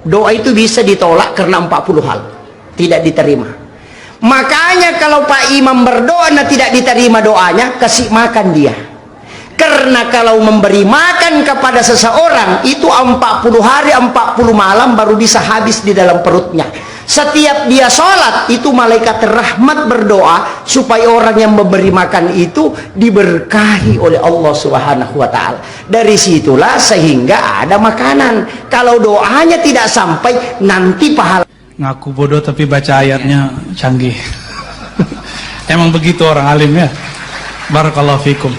Doa itu bisa ditolak karena 40 hal, tidak diterima. Makanya kalau Pak Imam berdoa dan tidak diterima doanya, kasih makan dia. Karena kalau memberi makan kepada seseorang itu 40 hari 40 malam baru bisa habis di dalam perutnya. Setiap dia sholat itu malaikat rahmat berdoa supaya orang yang memberi makan itu diberkahi oleh Allah Subhanahu wa ta'ala. Dari situlah sehingga ada makanan. Kalau doanya tidak sampai, nanti pahala. Ngaku bodoh tapi baca ayatnya canggih. Emang begitu orang alim ya. Barakallahu fikum.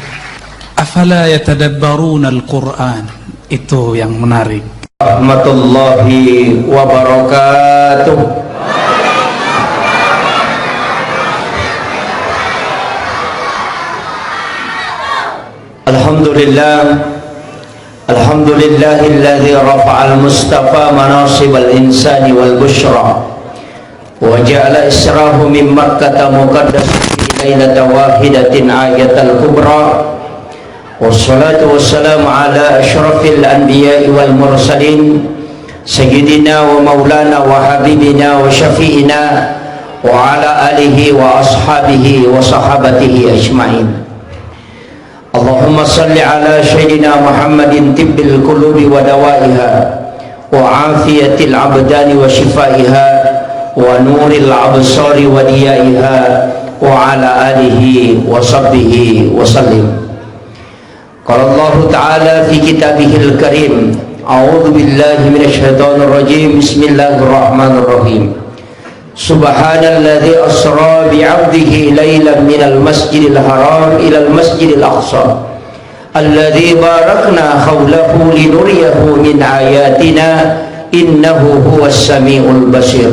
Afala yatadabbaruna al-Qur'an. Itu yang menarik. Rahmatullahi wabarakatuh. Alhamdulillah, alhamdulillahilladzi rafa'al mustafa manasibal insani wal bushra wa ja'ala israhu min makkah muqaddasati lailata wahidatin ayatal kubra. Wassalatu wassalamu ala asyrafil anbiya'i wal mursalin sayyidina wa maulana wa habibina wa syafi'ina wa ala alihi wa ashabihi wa sahabatihi ajma'in. Allahumma salli ala sayyidina Muhammadin tibbil qulubi wa dawaiha wa afiyatil abdani wa shifaiha wa nuril absari wa diyaiha wa ala alihi wa sahbihi wa sallim. Qala Allah Ta'ala fi kitabihil karim, a'udzu billahi minasy syaithanir rajim, bismillahirrahmanirrahim. Subhanalladzi asra bi 'abdihi lailan minal masjidil haram ilal masjidil aqsa alladzi barakna hawlahu linuriyahu min ayatina innahu huwas samiul basir.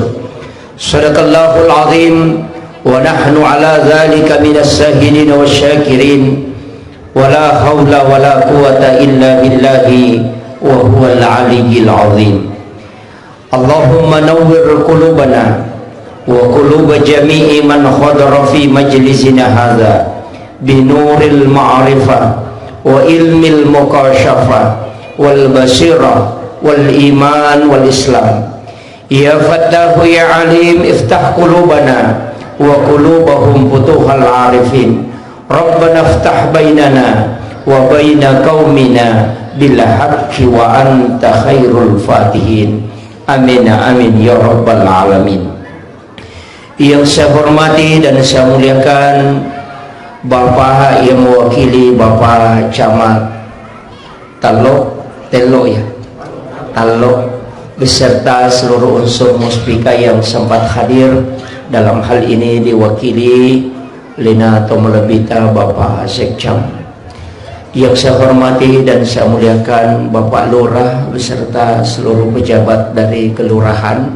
Shadaqallahul azim wa nahnu ala dzalika minas shahidin wasyakirin. Wala haula wala quwata illa billahi wa huwal aliyyil azim. Allahumma nawwir qulubana wa qulub jami'i man hadara fi majlisina hadza binuril ma'rifah wa ilmil mukasyafa wal basira wal iman wal islam. Ya Fattahu ya Alim, iftah qulubana wa qulubahum futuhal arifin. Rabbana iftah bainana wa baina qaumina bil haqqi wa anta khairul fatihin. Amin amin ya rabbal alamin. Yang saya hormati dan saya muliakan Bapak yang mewakili Bapak Camat Talok ya Talok beserta seluruh unsur muspika yang sempat hadir. Dalam hal ini diwakili Lina Tomolebita Bapak Sekcam. Yang saya hormati dan saya muliakan Bapak Lurah beserta seluruh pejabat dari kelurahan.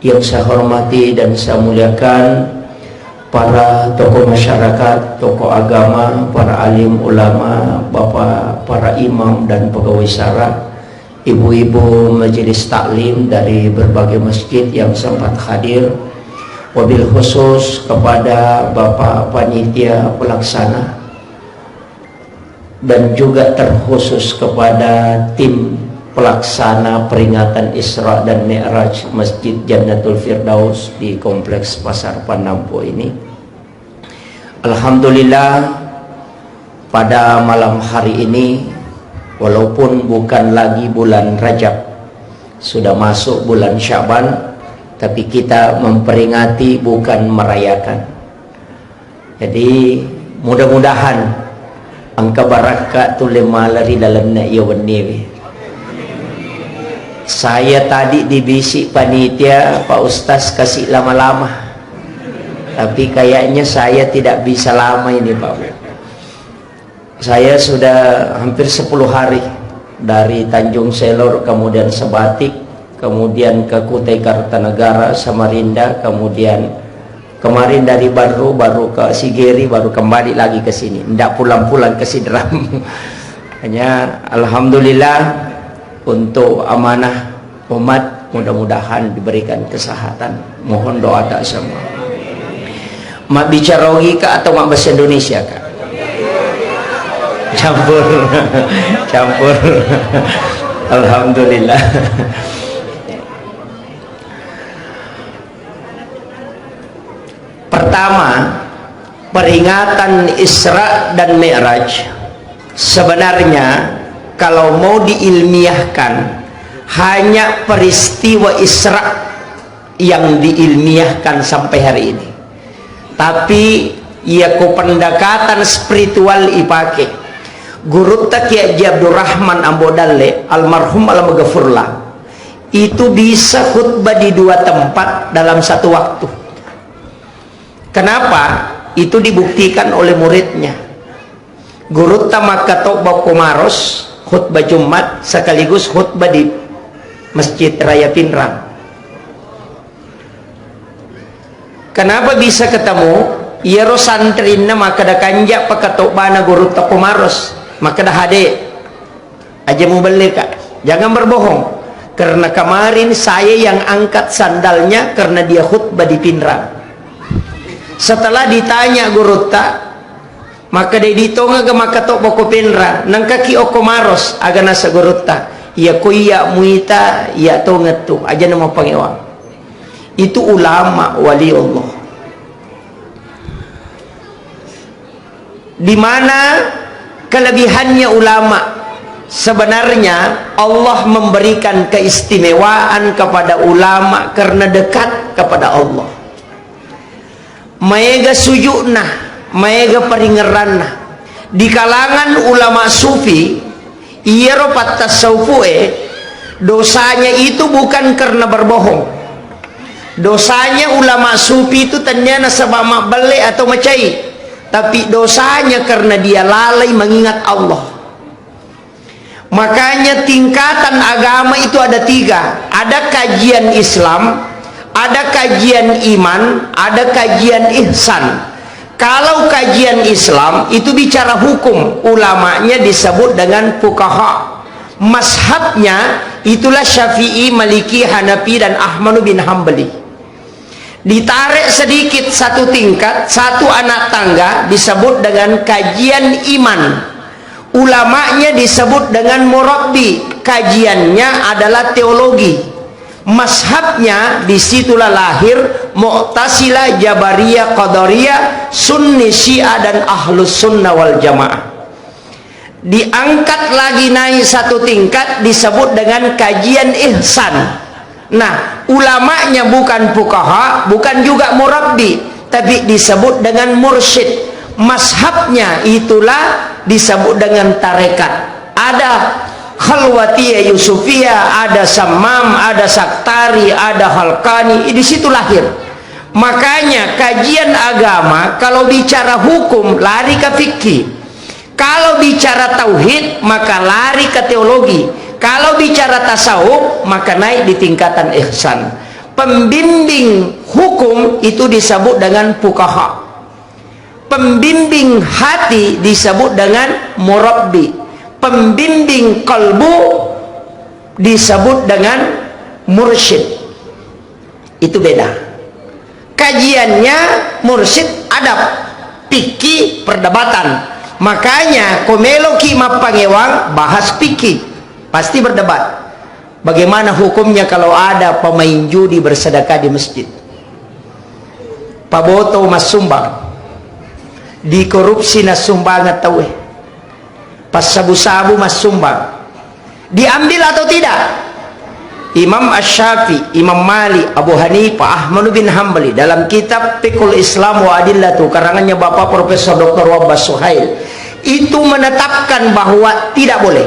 Yang saya hormati dan saya muliakan para tokoh masyarakat, tokoh agama, para alim ulama, bapak, para imam dan pegawai syara, ibu-ibu majelis taklim dari berbagai masjid yang sempat hadir. Wabil khusus kepada Bapak Panitia Pelaksana dan juga terkhusus kepada tim pelaksana peringatan Isra dan Mi'raj Masjid Jannatul Firdaus di Kompleks Pasar Panampo ini. Alhamdulillah, pada malam hari ini walaupun bukan lagi bulan Rajab, sudah masuk bulan Syaban, tapi kita memperingati bukan merayakan. Jadi mudah-mudahan angka barakatul malari dalam na'yawanni. Saya tadi dibisik panitia, Pak Ustaz kasih lama-lama, tapi kayaknya saya tidak bisa lama ini Pak. Saya sudah hampir 10 hari dari Tanjung Selor, kemudian Sebatik, kemudian ke Kutai Kartanegara, Samarinda, kemudian kemarin dari baru ke Sigeri, baru kembali lagi ke sini. Tidak pulang-pulang ke Sidram. Hanya alhamdulillah untuk amanah umat, mudah-mudahan diberikan kesehatan. Mohon doa tak semua. Mak bicara logika atau mak bahasa Indonesia Kak? Campur. Alhamdulillah. peringatan Isra dan Mi'raj sebenarnya kalau mau diilmiahkan hanya peristiwa Isra yang diilmiahkan sampai hari ini. Tapi ia ku pendekatan spiritual ipake. Guru tak Kiai Haji Abdurrahman Ambodalle almarhum alamaghfurlah itu bisa khutbah di 2 tempat dalam satu waktu. Kenapa? Itu dibuktikan oleh muridnya. Guru Tamakato Bokomaros khutbah Jumat sekaligus khutbah di Masjid Raya Pinrang. Kenapa bisa ketemu? Ia santrinna maka da kanja pakato bana Guru Takomaros maka dah hade aja mau beli kak. Jangan berbohong, karena kemarin saya yang angkat sandalnya karena dia khutbah di Pinrang. Setelah ditanya Guru tak, maka dia ditonga ke makatok boko Pinrang nang kaki Okomaros aga nasa Guru tak ya kuya muita ya tongat tu aja nama pangewang. Itu ulama wali Allah. Di mana kelebihannya ulama? Sebenarnya Allah memberikan keistimewaan kepada ulama karena dekat kepada Allah. Maega sujudna, maega paringeranna. Di kalangan ulama sufi, ia ropat tasawufue, dosanya itu bukan karena berbohong. Dosanya ulama sufi itu ternyata sebab makbale atau macai, tapi dosanya karena dia lalai mengingat Allah. Makanya tingkatan agama itu ada 3. Ada kajian Islam, ada kajian iman, ada kajian ihsan. Kalau kajian Islam itu bicara hukum, ulamanya disebut dengan fuqaha. Mazhabnya itulah Syafi'i, Maliki, Hanafi dan Ahmad bin Hambali. Ditarik sedikit satu tingkat, satu anak tangga disebut dengan kajian iman. Ulamanya disebut dengan murabbi, kajiannya adalah teologi. Mazhabnya disitulah lahir Mu'tazilah, Jabariyah, Qadariyah, Sunni, Syiah dan Ahlus Sunnah wal Jamaah. Diangkat lagi naik satu tingkat disebut dengan kajian ihsan. Nah, ulamanya bukan fuqaha, bukan juga murabbi, tapi disebut dengan mursyid. Mazhabnya itulah disebut dengan tarekat. Ada Khalwatiyah, Yusufiyah, ada Sammam, ada Saktari, ada Halkani, di situ lahir. Makanya kajian agama kalau bicara hukum lari ke fikih, kalau bicara tauhid maka lari ke teologi, kalau bicara tasawuf maka naik di tingkatan ihsan. Pembimbing hukum itu disebut dengan fuqaha, pembimbing hati disebut dengan murabbi, pembimbing kalbu disebut dengan mursyid. Itu beda. Kajiannya mursyid adab, fikih perdebatan. Makanya komelo ki mapangewang bahas fikih, pasti berdebat. Bagaimana hukumnya kalau ada pemain judi bersedekah di masjid? Paboto mas sumbang, di korupsi nas sumbangan tahu. Pas sabu-sabu mas sumbang, diambil atau tidak? Imam Asy-Syafi'i, Imam Malik, Abu Hanifah, Ahmad bin Hambali dalam kitab Fiqhul Islam wa Adillatu karangannya Bapak Profesor Dr. Wabbas Suhail itu menetapkan bahwa tidak boleh.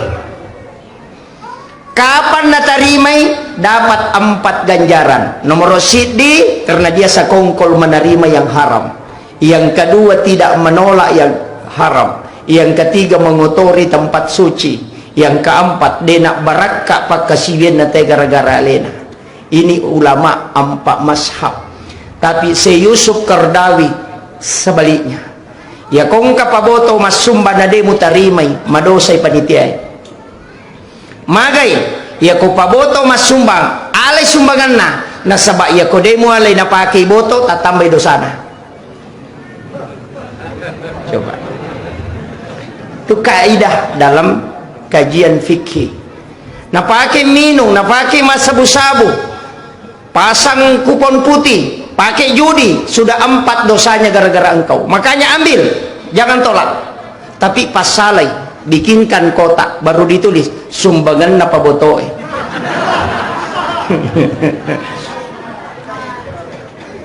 Kapan natarimai? Dapat 4 ganjaran. Nomor sidi karena dia sakongkol menerima yang haram. Yang kedua tidak menolak yang haram. Yang ketiga mengotori tempat suci. Yang keempat dia nak barakak pakasibian nate gara-gara alena. Ini ulama 4 mazhab. Tapi si Yusuf Qardawi sebaliknya. Ya kongka paboto mas sumba na de mutarimay madosay panitiay. Magay ya ko paboto mas sumbang alay sumbangan na nasaba ya ko de mo alay napaki boto tatambay dosana. Coba. Itu kaidah dalam kajian fikih. Napake minum, napake mas sabu-sabu, pasang kupon putih, pakai judi, sudah 4 dosanya gara-gara engkau. Makanya ambil, jangan tolak. Tapi pas salai, bikinkan kotak, baru ditulis sumbangan apa botoe.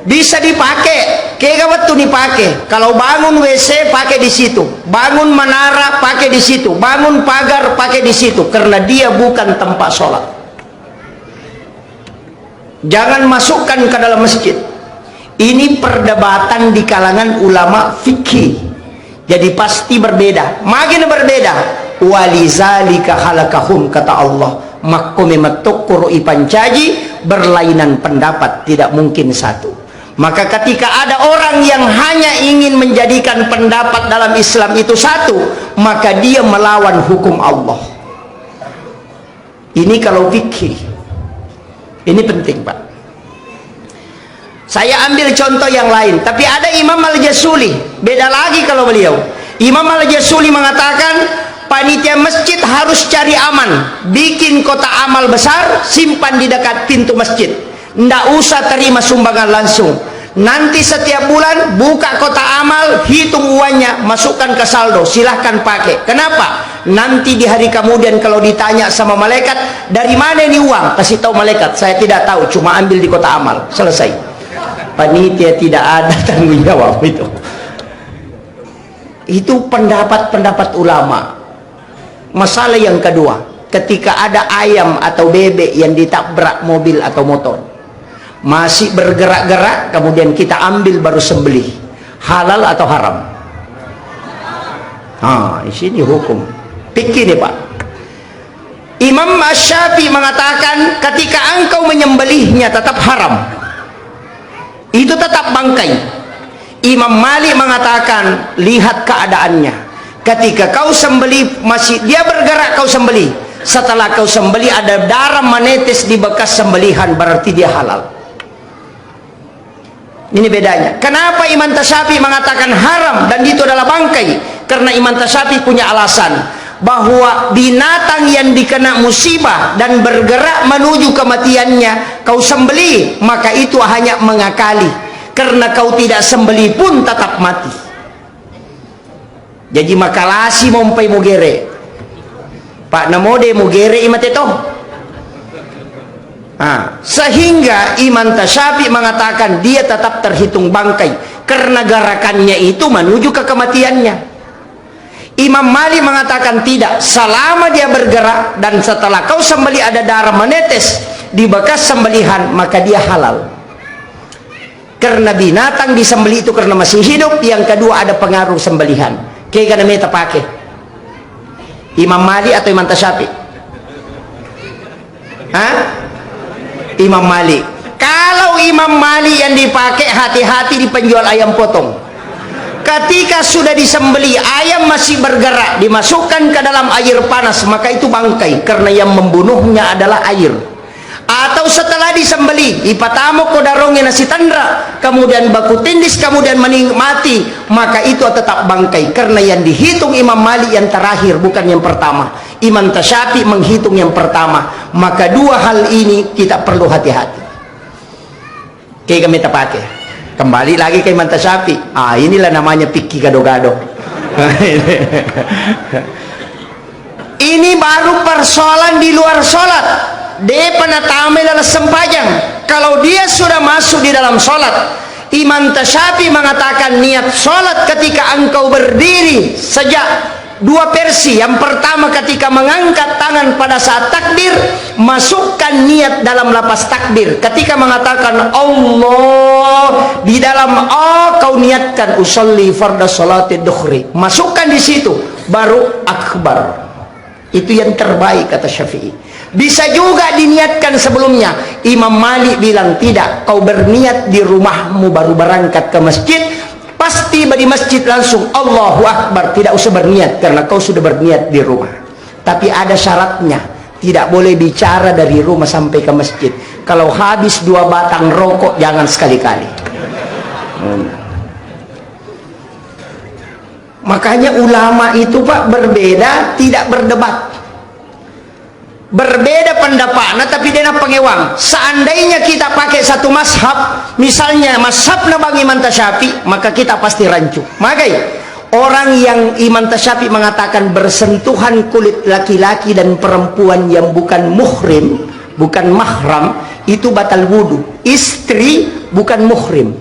Bisa dipakai, kayak waktu dipakai. Kalau bangun WC pakai di situ, bangun menara pakai di situ, bangun pagar pakai di situ, karena dia bukan tempat sholat. Jangan masukkan ke dalam masjid. Ini perdebatan di kalangan ulama fikih. Jadi pasti berbeda, makin berbeda. Walizalika khalaqahum, kata Allah. Makkumi matukuru ipancaji, berlainan pendapat, tidak mungkin satu. Maka ketika ada orang yang hanya ingin menjadikan pendapat dalam Islam itu satu, maka dia melawan hukum Allah. Ini kalau fikih. Ini penting, Pak. Saya ambil contoh yang lain, tapi ada Imam Al-Jasuli, beda lagi kalau beliau. Imam Al-Jasuli mengatakan, panitia masjid harus cari aman, bikin kotak amal besar, simpan di dekat pintu masjid. Nggak usah terima sumbangan langsung. Nanti setiap bulan buka kotak amal, hitung uangnya, masukkan ke saldo, silahkan pakai. Kenapa? Nanti di hari kemudian kalau ditanya sama malaikat, dari mana ini uang? Kasih tahu malaikat, saya tidak tahu, cuma ambil di kotak amal. Selesai. Panitia tidak ada tanggung jawab itu. Itu pendapat-pendapat ulama. Masalah yang kedua, ketika ada ayam atau bebek yang ditabrak mobil atau motor, masih bergerak-gerak, kemudian kita ambil baru sembelih, halal atau haram? Di sini hukum fikih nih, Pak. Imam Asy-Syafi'i mengatakan ketika engkau menyembelihnya tetap haram, itu tetap bangkai. Imam Malik mengatakan lihat keadaannya, ketika kau sembelih masih dia bergerak, kau sembelih, setelah kau sembelih ada darah menetes di bekas sembelihan, berarti dia halal. Ini bedanya. Kenapa Imam Tasyafi mengatakan haram dan itu adalah bangkai? Karena Imam Tasyafi punya alasan bahwa binatang yang dikena musibah dan bergerak menuju kematiannya kau sembelih, maka itu hanya mengakali. Karena kau tidak sembelih pun tetap mati. Jadi makalasi mompai mugere. Pak namode mugere imateto. Sehingga Imam Tasyafi mengatakan dia tetap terhitung bangkai karena gerakannya itu menuju ke kematiannya. Imam Malik mengatakan tidak, selama dia bergerak dan setelah kau sembelih ada darah menetes di bekas sembelihan, maka dia halal. Karena binatang disembelih itu karena masih hidup, yang kedua ada pengaruh sembelihan. Kayak meta pakai Imam Malik atau Imam Tasyafi? Imam Malik. Kalau Imam Malik yang dipakai, hati-hati di penjual ayam potong. Ketika sudah disembeli, ayam masih bergerak, dimasukkan ke dalam air panas, maka itu bangkai, karena yang membunuhnya adalah air. Atau setelah disembeli, ipatamo kodarongnya nasi tandra, kemudian baku tindis, kemudian menikmati, maka itu tetap bangkai, karena yang dihitung Imam Malik yang terakhir, bukan yang pertama. Imam Tasyafi menghitung yang pertama. Maka dua hal ini kita perlu hati-hati. Kayak kami pakai. Kembali lagi ke Imam Tasyafi. Inilah namanya fikih gado-gado. Ini baru persoalan di luar sholat. Dia penatame dalam sempajang. Kalau dia sudah masuk di dalam sholat, Imam Tasyafi mengatakan niat sholat ketika engkau berdiri sejak dua versi. Yang pertama ketika mengangkat tangan pada saat takbir, masukkan niat dalam lapas takbir. Ketika mengatakan Allah, di dalam kau niatkan usolli farda sholati duhri, masukkan di situ, baru akbar. Itu yang terbaik kata Syafi'i. Bisa juga diniatkan sebelumnya. Imam Malik bilang tidak, kau berniat di rumahmu baru berangkat ke masjid, pas tiba di masjid langsung Allahu Akbar, tidak usah berniat karena kau sudah berniat di rumah. Tapi ada syaratnya, tidak boleh bicara dari rumah sampai ke masjid. Kalau habis 2 batang rokok jangan sekali-kali. Makanya ulama itu Pak berbeda, tidak berdebat. berbeda pendapatnya tapi dia pengewang. Seandainya kita pakai satu mazhab, misalnya mazhab Bang Imam Tasyafi, maka kita pasti rancu. Makanya orang yang Imam Tasyafi mengatakan bersentuhan kulit laki-laki dan perempuan yang bukan muhrim, bukan mahram, itu batal wudu. Istri bukan muhrim.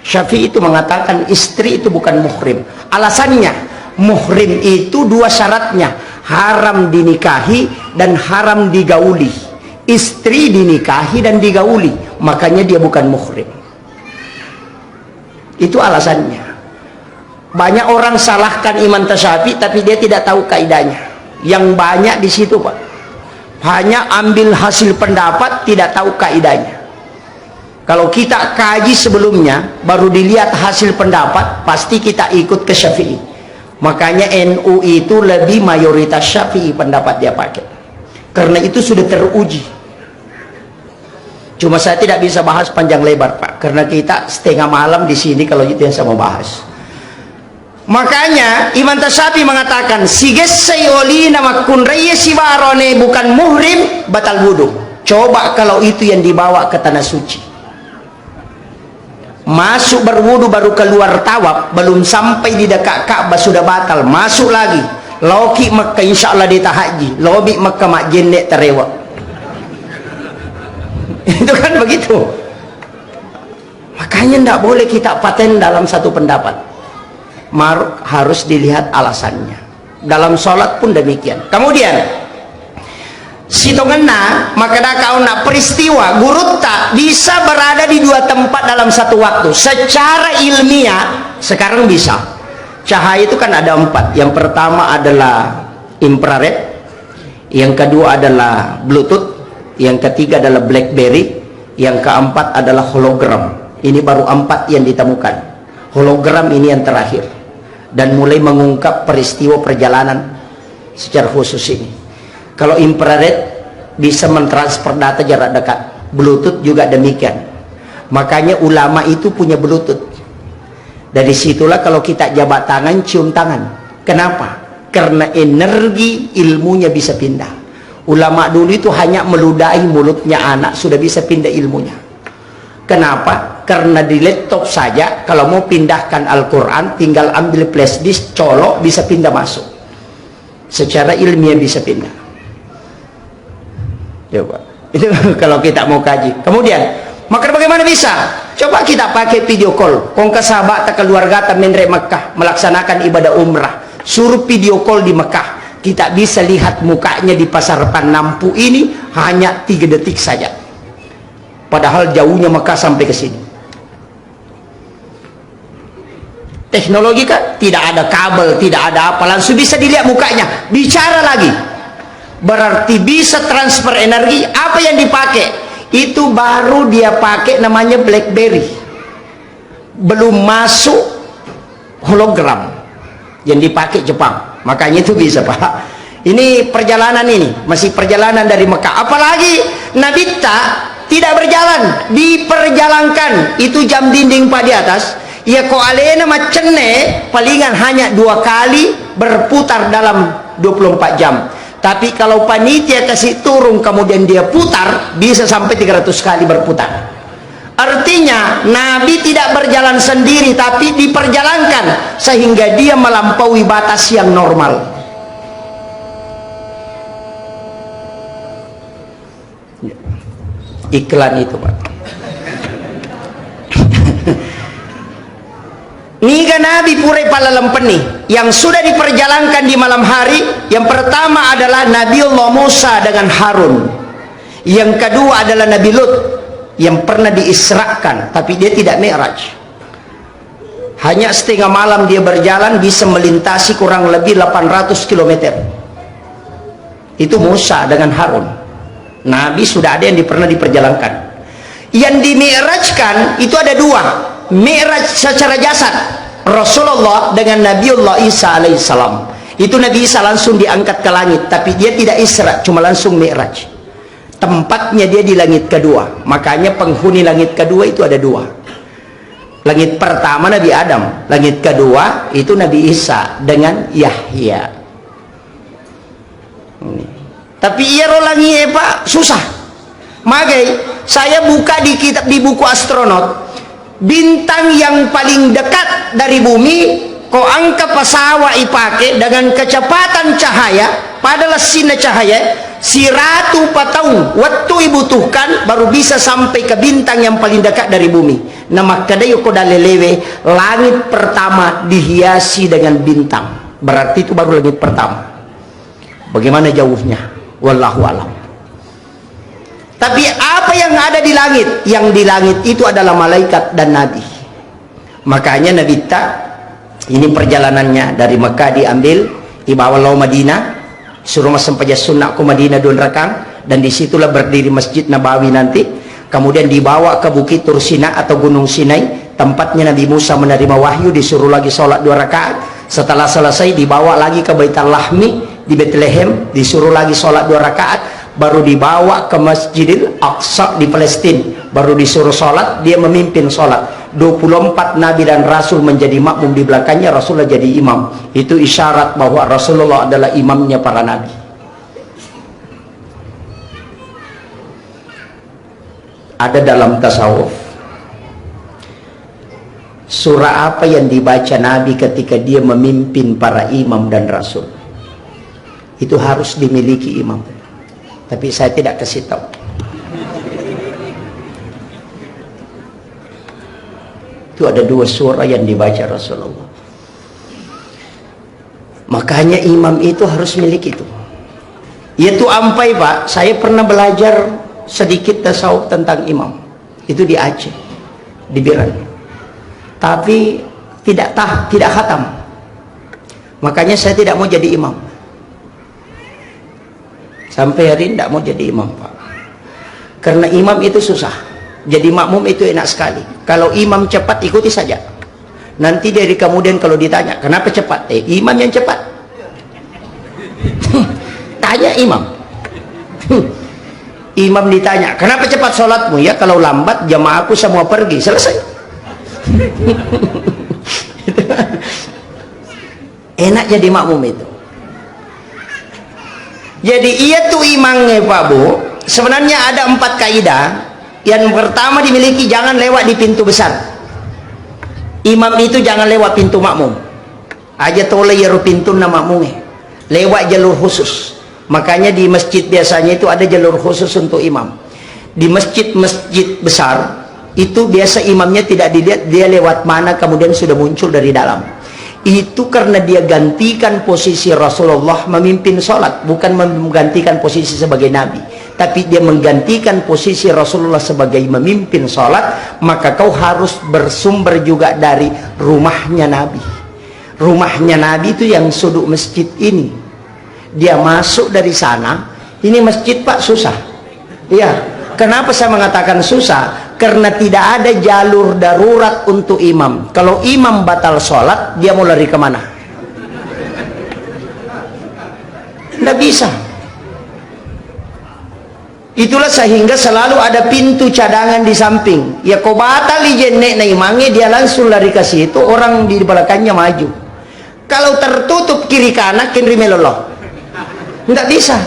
Syafi'i itu mengatakan istri itu bukan muhrim. Alasannya, muhrim itu dua syaratnya, haram dinikahi dan haram digauli. Istri dinikahi dan digauli, makanya dia bukan muhrim. Itu alasannya. Banyak orang salahkan Imam Tasyafi tapi dia tidak tahu kaidahnya. Yang banyak di situ, Pak, hanya ambil hasil pendapat, tidak tahu kaidahnya. Kalau kita kaji sebelumnya baru dilihat hasil pendapat, pasti kita ikut ke Syafi'i. Makanya NU itu lebih mayoritas Syafi'i pendapat dia pakai, karena itu sudah teruji. Cuma saya tidak bisa bahas panjang lebar, Pak, karena kita setengah malam di sini kalau itu yang saya mau bahas. Makanya Imam Tasyafi mengatakan sigesai oli nama kunraya sibarone bukan muhrim, batal wudu. Coba kalau itu yang dibawa ke tanah suci, masuk berwudu baru keluar tawaf, belum sampai di dekat Ka'bah sudah batal, masuk lagi loki Makkah insyaallah dia haji, lobi Makkah mak jenek terewak. Itu kan begitu. Makanya tidak boleh kita paten dalam satu pendapat, harus dilihat alasannya. Dalam sholat pun demikian. Kemudian sitongena maka kau nak peristiwa guru tak bisa berada di dua tempat dalam satu waktu. Secara ilmiah sekarang bisa. Cahaya itu kan ada 4. Yang pertama adalah infrared, yang kedua adalah Bluetooth, yang ketiga adalah BlackBerry, yang keempat adalah hologram. Ini baru 4 yang ditemukan. Hologram ini yang terakhir, dan mulai mengungkap peristiwa perjalanan secara khusus ini. Kalau infrared bisa mentransfer data jarak dekat, Bluetooth juga demikian. Makanya ulama itu punya Bluetooth. Dari situlah kalau kita jabat tangan, cium tangan. Kenapa? Karena energi ilmunya bisa pindah. Ulama dulu itu hanya meludahi mulutnya anak sudah bisa pindah ilmunya. Kenapa? Karena di laptop saja kalau mau pindahkan Al-Quran tinggal ambil flash disk, colok, bisa pindah masuk. Secara ilmiah bisa pindah. Coba itu kalau kita mau kaji. Kemudian maka bagaimana bisa? Coba kita pakai video call. Kong ke sahabat tak keluarga tak menrek Mekah melaksanakan ibadah umrah, suruh video call di Mekah, kita bisa lihat mukanya di pasar Panampu ini hanya 3 detik saja, padahal jauhnya Mekah sampai ke sini. Teknologi kan tidak ada kabel, tidak ada apa, langsung bisa dilihat mukanya, bicara lagi. Berarti bisa transfer energi. Apa yang dipakai? Itu baru dia pakai namanya BlackBerry, belum masuk hologram yang dipakai Jepang. Makanya itu bisa, Pak. Ini perjalanan, ini masih perjalanan dari Mekah. Apalagi Nabi tidak berjalan, diperjalankan. Itu jam dinding Pak di atas. Ya kok alena macene palingan hanya 2 kali berputar dalam 24 jam. Tapi kalau panitia kasih turun kemudian dia putar, bisa sampai 300 kali berputar. Artinya Nabi tidak berjalan sendiri tapi diperjalankan sehingga dia melampaui batas yang normal. Iklan itu, Pak. Niga Nabi pure pala lempeni yang sudah diperjalankan di malam hari. Yang pertama adalah Nabiullah Musa dengan Harun. Yang kedua adalah Nabi Lut yang pernah diisrakan tapi dia tidak mi'raj. Hanya setengah malam dia berjalan, bisa melintasi kurang lebih 800 km. Itu Musa dengan Harun. Nabi sudah ada yang pernah diperjalankan. Yang dimi'rajkan itu ada 2. Mi'raj secara jasad, Rasulullah dengan Nabiullah Isa alaihissalam. Itu Nabi Isa langsung diangkat ke langit, tapi dia tidak isra, cuma langsung mi'raj. Tempatnya dia di langit kedua. Makanya penghuni langit kedua itu ada 2. Langit pertama Nabi Adam, langit kedua itu Nabi Isa dengan Yahya. Tapi iya rolangi Pak susah. Magai saya buka di kitab di buku astronot, bintang yang paling dekat dari bumi kau angka pasawa ipake dengan kecepatan cahaya padahal sinar cahaya 100 tahun waktu dibutuhkan baru bisa sampai ke bintang yang paling dekat dari bumi. Nah makanya kau dalelewe langit pertama dihiasi dengan bintang, berarti itu baru langit pertama. Bagaimana jauhnya? Wallahu alam. Tapi apa yang ada di langit? Yang di langit itu adalah malaikat dan nabi. Makanya Nabi ini perjalanannya dari Mekah diambil, dibawa lalu Madinah, suruh masam paja sunnah ke Madinah 2 rakang, dan disitulah berdiri Masjid Nabawi nanti. Kemudian dibawa ke Bukit Tursina atau Gunung Sinai, tempatnya Nabi Musa menerima wahyu, disuruh lagi sholat 2 rakaat. Setelah selesai dibawa lagi ke Baitul Lahmi di Bethlehem, disuruh lagi sholat 2 rakaat. Baru dibawa ke Masjidil Aqsa di Palestina, baru disuruh sholat, dia memimpin sholat. 24 nabi dan rasul menjadi makmum di belakangnya, Rasulullah jadi imam. Itu isyarat bahwa Rasulullah adalah imamnya para nabi. Ada dalam tasawuf surah apa yang dibaca nabi ketika dia memimpin para imam dan rasul, itu harus dimiliki imam. Tapi saya tidak kasih tahu. Itu ada 2 surah yang dibaca Rasulullah. Makanya imam itu harus miliki itu. Yaitu ampai Pak, saya pernah belajar sedikit tasawuf tentang imam. Itu di Aceh, di Biran. Tapi tidak khatam. Makanya saya tidak mau jadi imam. Sampai hari ini tidak mau jadi imam Pak, karena imam itu susah. Jadi makmum itu enak sekali. Kalau imam cepat ikuti saja. Nanti dari kemudian kalau ditanya kenapa cepat, imam yang cepat. Tanya imam. Imam ditanya kenapa cepat sholatmu, ya kalau lambat jamaahku semua pergi, selesai. Enak jadi makmum itu. Jadi ia tuh imamnya Pak Bu, sebenarnya ada 4 kaidah. Yang pertama dimiliki, jangan lewat di pintu besar. Imam itu jangan lewat pintu makmum. Aja tole ya pintu na makmumnya. Lewat jalur khusus. Makanya di masjid biasanya itu ada jalur khusus untuk imam. Di masjid-masjid besar itu biasa imamnya tidak dilihat dia lewat mana kemudian sudah muncul dari dalam. Itu karena dia gantikan posisi Rasulullah memimpin sholat, bukan menggantikan posisi sebagai nabi, tapi dia menggantikan posisi Rasulullah sebagai memimpin sholat. Maka kau harus bersumber juga dari rumahnya nabi. Rumahnya nabi itu yang sudut masjid ini, dia masuk dari sana. Ini masjid Pak susah ya. Kenapa saya mengatakan susah? Karena tidak ada jalur darurat untuk imam. Kalau imam batal sholat, dia mau lari kemana? Tidak bisa. Itulah sehingga selalu ada pintu cadangan di samping. Ya kau batal ijenek na imangnya, dia langsung lari ke situ, orang di belakangnya maju. Kalau tertutup kiri kanan, kiri meloloh. Tidak bisa.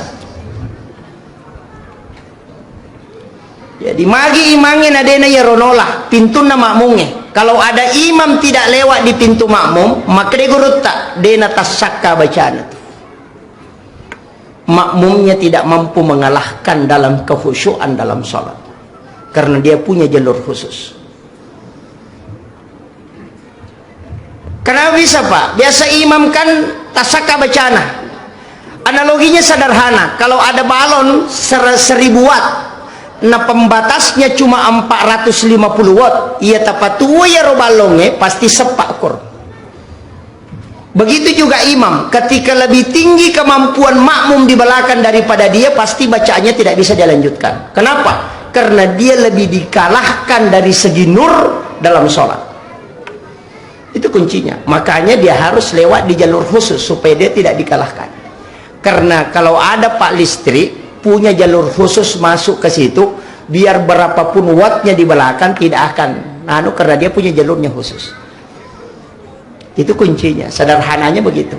Jadi magi imangin adena ya ronolah pintu na makmumnya. Kalau ada imam tidak lewat di pintu makmum, maka dia gurut tak dena tasakka bacaan. Makmumnya tidak mampu mengalahkan dalam kekhusyuan dalam sholat, karena dia punya jalur khusus. Kenapa bisa Pak? Biasa imam kan tasakka bacana. Analoginya sederhana. Kalau ada balon 1000 watt, nah pembatasnya cuma 450 watt, ia tapat tua ya robalongnya pasti sepak kur. Begitu juga imam, ketika lebih tinggi kemampuan makmum di belakang daripada dia, pasti bacaannya tidak bisa dilanjutkan. Kenapa? Karena dia lebih dikalahkan dari segi nur dalam sholat. Itu kuncinya. Makanya dia harus lewat di jalur khusus supaya dia tidak dikalahkan. Karena kalau ada Pak listrik punya jalur khusus masuk ke situ, biar berapapun wattnya di belakang tidak akan karena dia punya jalurnya khusus. Itu kuncinya, sederhananya begitu.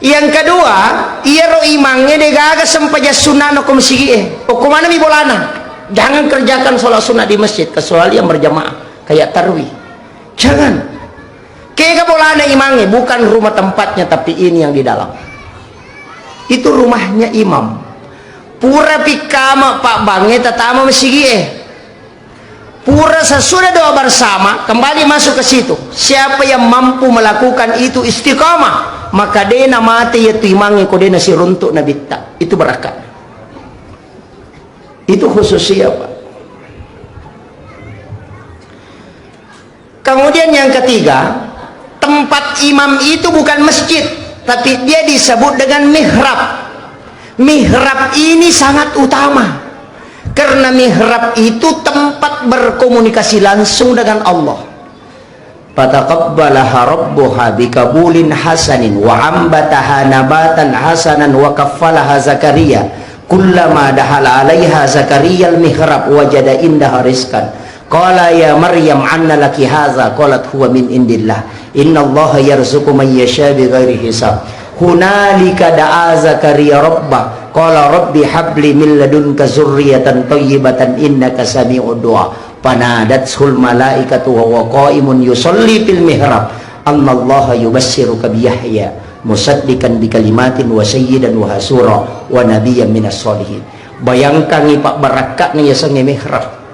Yang kedua, ia ro imangnya degaga sempaja sunnah no komsigi o kumana mi bolana. Jangan kerjakan sholat sunnah di masjid kecuali yang berjamaah kayak tarwih. Jangan. Kayak bolana imangnya bukan rumah tempatnya, tapi ini yang di dalam. Itu rumahnya imam. Pura pikama Pak Bange tatama masjid pura sesudah doa bersama kembali masuk ke situ. Siapa yang mampu melakukan itu istiqamah, maka dena mati yaitu imangi ko dena si runtuk nabita. Itu berakat. Itu khususnya Pak. Kemudian yang ketiga, tempat imam itu bukan masjid, tapi dia disebut dengan mihrab. Mihrab ini sangat utama karena mihrab itu tempat berkomunikasi langsung dengan Allah. Fataqabbalaha rabbuha bikabulin hasanin wa ambataha nabatan hasanan wa kaffalaha Zakaria. Kullama dahala 'alaiha Zakaria al-mihrab wajada indaha rizqan. Qala ya Maryam anna laki hadza? Qalat huwa min indillah. Innallaha yarzuqu man yasha bighairi hisab. Hunalika da'a Zakaria rabbah. Qala rabbi habli min ladunka zurriyatan thayyibatan innaka sami'ud du'a. Panadatul malaikatu wa huwa qa'imun yusalli fil mihrab annallaha yubassiruka bi Yahya musaddiqan bi kalimatin wa sayyidan wa hasura wa nabiyyan minas solihin. Bayangkan ni Pak barakatnya ya sang mihrab.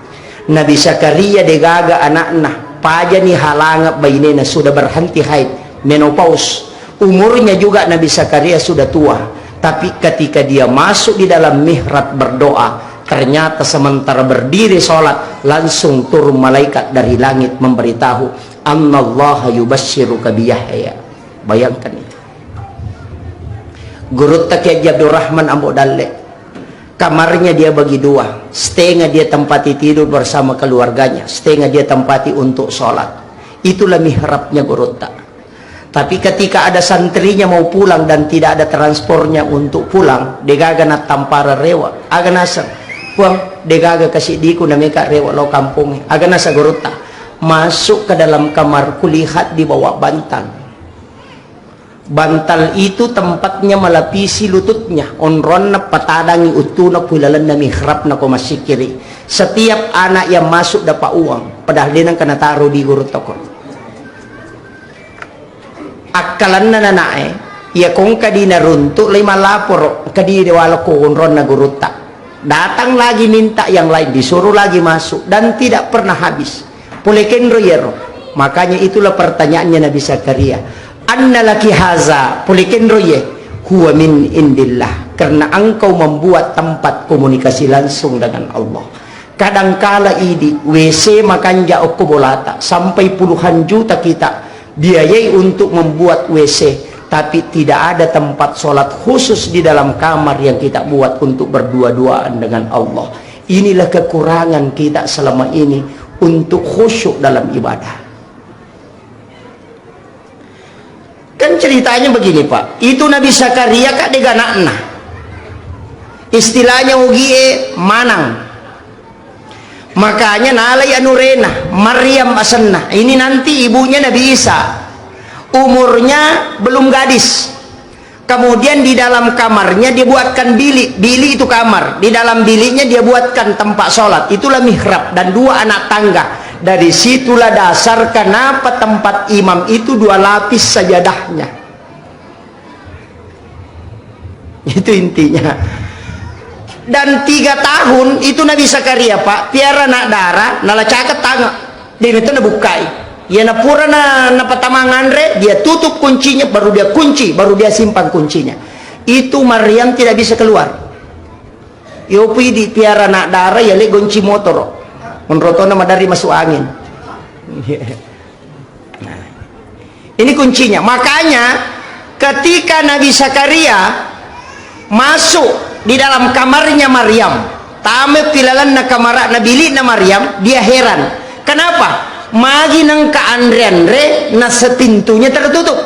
Nabi Zakaria degaga anak-anak paja ni halangap bainena sudah berhenti haid menopause. Umurnya juga Nabi Zakaria sudah tua. Tapi ketika dia masuk di dalam mihrab berdoa, ternyata sementara berdiri sholat langsung turun malaikat dari langit memberitahu annallaha yubassiruka bi Yahya. Bayangkan itu. Guru Taki Abdul Rahman Ambo Dalle, kamarnya dia bagi dua, setengah dia tempati tidur bersama keluarganya, setengah dia tempati untuk sholat. Itulah mihrabnya Guru Tak. Tapi ketika ada santrinya mau pulang dan tidak ada transportnya untuk pulang, degaga na tampara rewa aga nasa puang degaga kasih diku na meka rewa lo kampung aga nasa Guruta masuk ke dalam kamar kulihat di bawah bantal itu tempatnya melapisi lututnya onron na patadangi utuna pulalan na mihrab na komasikiri. Setiap anak yang masuk dapat uang padahal dia nang kena taruh di Guruta ko akalan na nanae ya kung kadina runtuk lima lapor kadina wala ko onron na Guruta. Datang lagi minta yang lain, disuruh lagi masuk dan tidak pernah habis. Pulekin royero. Makanya itulah pertanyaannya Nabi Zakaria. Anna laki haza pulekin roye huwa min indillah. Karena engkau membuat tempat komunikasi langsung dengan Allah. Kadangkala ini WC makanja okubolata sampai puluhan juta kita biayai untuk membuat WC, tapi tidak ada tempat sholat khusus di dalam kamar yang kita buat untuk berdua-duaan dengan Allah. Inilah kekurangan kita selama ini untuk khusyuk dalam ibadah. Kan ceritanya begini Pak, itu Nabi Zakaria kak deganakna istilahnya ugie manang. Makanya nalai anurena Maryam asenna ini nanti ibunya Nabi Isa, umurnya belum gadis. Kemudian di dalam kamarnya dia buatkan bilik itu kamar, di dalam biliknya dia buatkan tempat sholat, itulah mihrab dan dua anak tangga. Dari situlah dasar kenapa tempat imam itu dua lapis sajadahnya. Itu intinya. Dan 3 tahun itu Nabi Zakaria Pak piara nak darah nala caket tangga dia itu nabukai ya napura na patamangan re dia tutup kuncinya baru dia kunci baru dia simpan kuncinya. Itu Maryam tidak bisa keluar. Yopi di piara nak darah ya le kunci motor menroto nama dari masuk angin. Nah, ini kuncinya. Makanya ketika Nabi Zakaria masuk di dalam kamarnya Maryam, tame pilalan na kamar na bilik na Maryam, dia heran. Kenapa? Magi nang kaandre na sepintunya tertutup.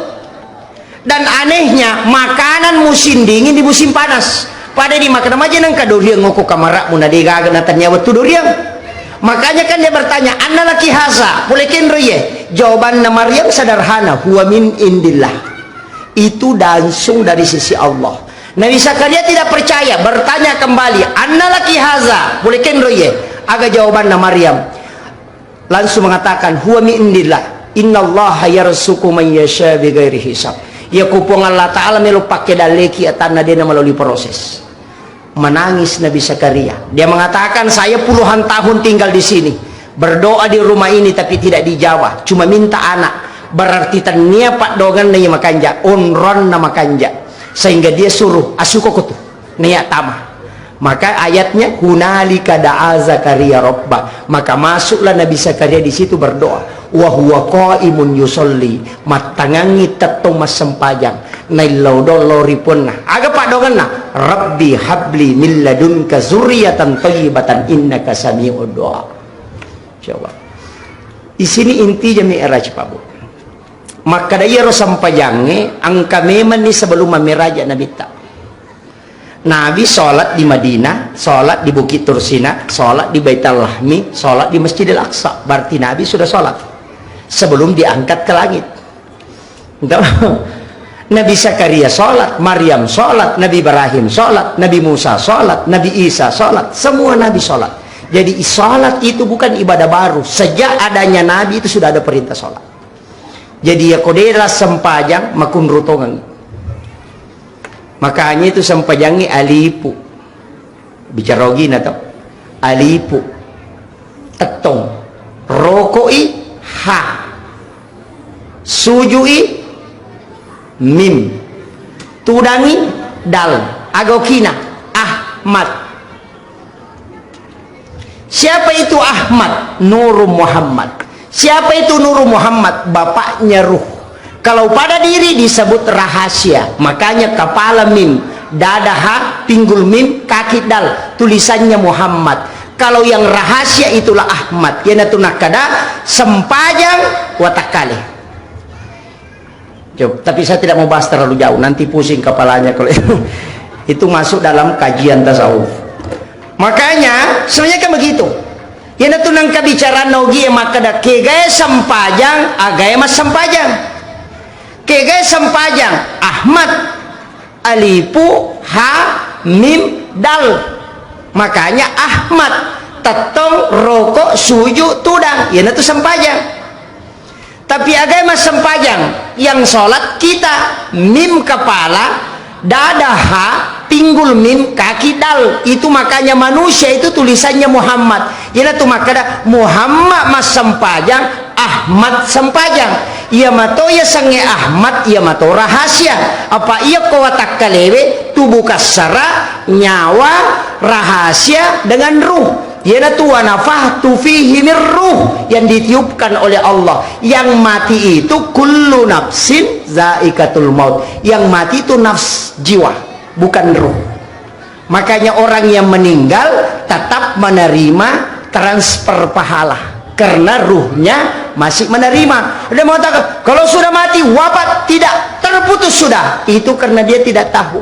Dan anehnya makanan musim dingin di musim panas. Pada dimakan aja nang kaduriang ngoko kamar mu na digaga na tanya waktu duriang. Makanya kan dia bertanya, "Anna laki haza?" Pulekin roye. Jawaban na Maryam sederhana, "Huwa min indillah." itu langsung dari sisi Allah. Nabi Zakaria tidak percaya, bertanya kembali, annalaki haza, boleh kenroye? Aga jawabannya Maryam langsung mengatakan, huwa min indillah, innallaha yarzuqu man yasha bighairi hisab. Ya kupong Allah Ta'ala melu pakai daleki atana dia melalui proses. Menangis Nabi Zakaria. Dia mengatakan, saya puluhan tahun tinggal di sini, berdoa di rumah ini tapi tidak dijawab, cuma minta anak. Berarti tania pak dogan na makanja, onron na makanja, sehingga dia suruh asukokutu niat tamah. Maka ayatnya hunalika da'a Zakaria robba, maka masuklah Nabi Zakaria di situ berdoa, wa huwa qaimun yusolli, matangangi tetong mas sempajang nailau dolori punna aga pak dogan na rabbi habli min ladunka zurriyatan thayyibatan innaka sami'ud doa. Coba di sini inti jami Mi'raj Pak Bu. Maka daya sampajange angka memang ni sebelum mamiraja Nabi tak. Nabi sholat di Madinah, sholat di Bukit Tursina, sholat di Baitul Lahmi, sholat di Masjidil Aqsa. Berarti Nabi sudah sholat sebelum diangkat ke langit. Nabi Zakaria sholat, Maryam sholat, Nabi Ibrahim sholat, Nabi Musa sholat, Nabi Isa sholat, semua Nabi sholat. Jadi sholat itu bukan ibadah baru. Sejak adanya Nabi itu sudah ada perintah sholat. Jadi ya kodera sempajang makun rutongan. Makanya itu sempajangi alipu. Bicara gini atau alipu. Tetong. Rokoi ha. Sujui mim. Tudangi dal. Agokina Ahmad. Siapa itu Ahmad? Nur Muhammad. Siapa itu Nur Muhammad? Bapaknya ruh. Kalau pada diri disebut rahasia, makanya kepala mim, dada ha, pinggul mim, kaki dal, tulisannya Muhammad. Kalau yang rahasia itulah Ahmad. Yana tunakada sempajang watakale. Tapi saya tidak mau bahas terlalu jauh, nanti pusing kepalanya kalau itu masuk dalam kajian tasawuf. Makanya sebenarnya kan begitu. Yana tunang kabicaraan nogi maka dah kegaya sempajang, agaya mas sempajang. Kegaya sempajang Ahmad alipu ha mim dal. Makanya Ahmad tetong rokok suju tudang. Yana tu sempajang. Tapi agaya mas sempajang yang sholat kita mim kepala, dada ha, pinggul mim, kaki dal. Itu makanya manusia itu tulisannya Muhammad. Yana tu makada Muhammad mas sempajang, Ahmad sempajang. Ia mato ya sange Ahmad, ia mato rahasia. Apa ia kawatak kalewe tubuh kasara nyawa rahasia dengan ruh. Yana tu wanafah tu fihi mir ruh yang ditiupkan oleh Allah. Yang mati itu kullu nafsin zaikatul maut. Yang mati itu nafs jiwa, bukan ruh. Makanya orang yang meninggal tetap menerima transfer pahala karena ruhnya masih menerima. Dia mengatakan kalau sudah mati wafat, tidak, terputus sudah. Itu karena dia tidak tahu.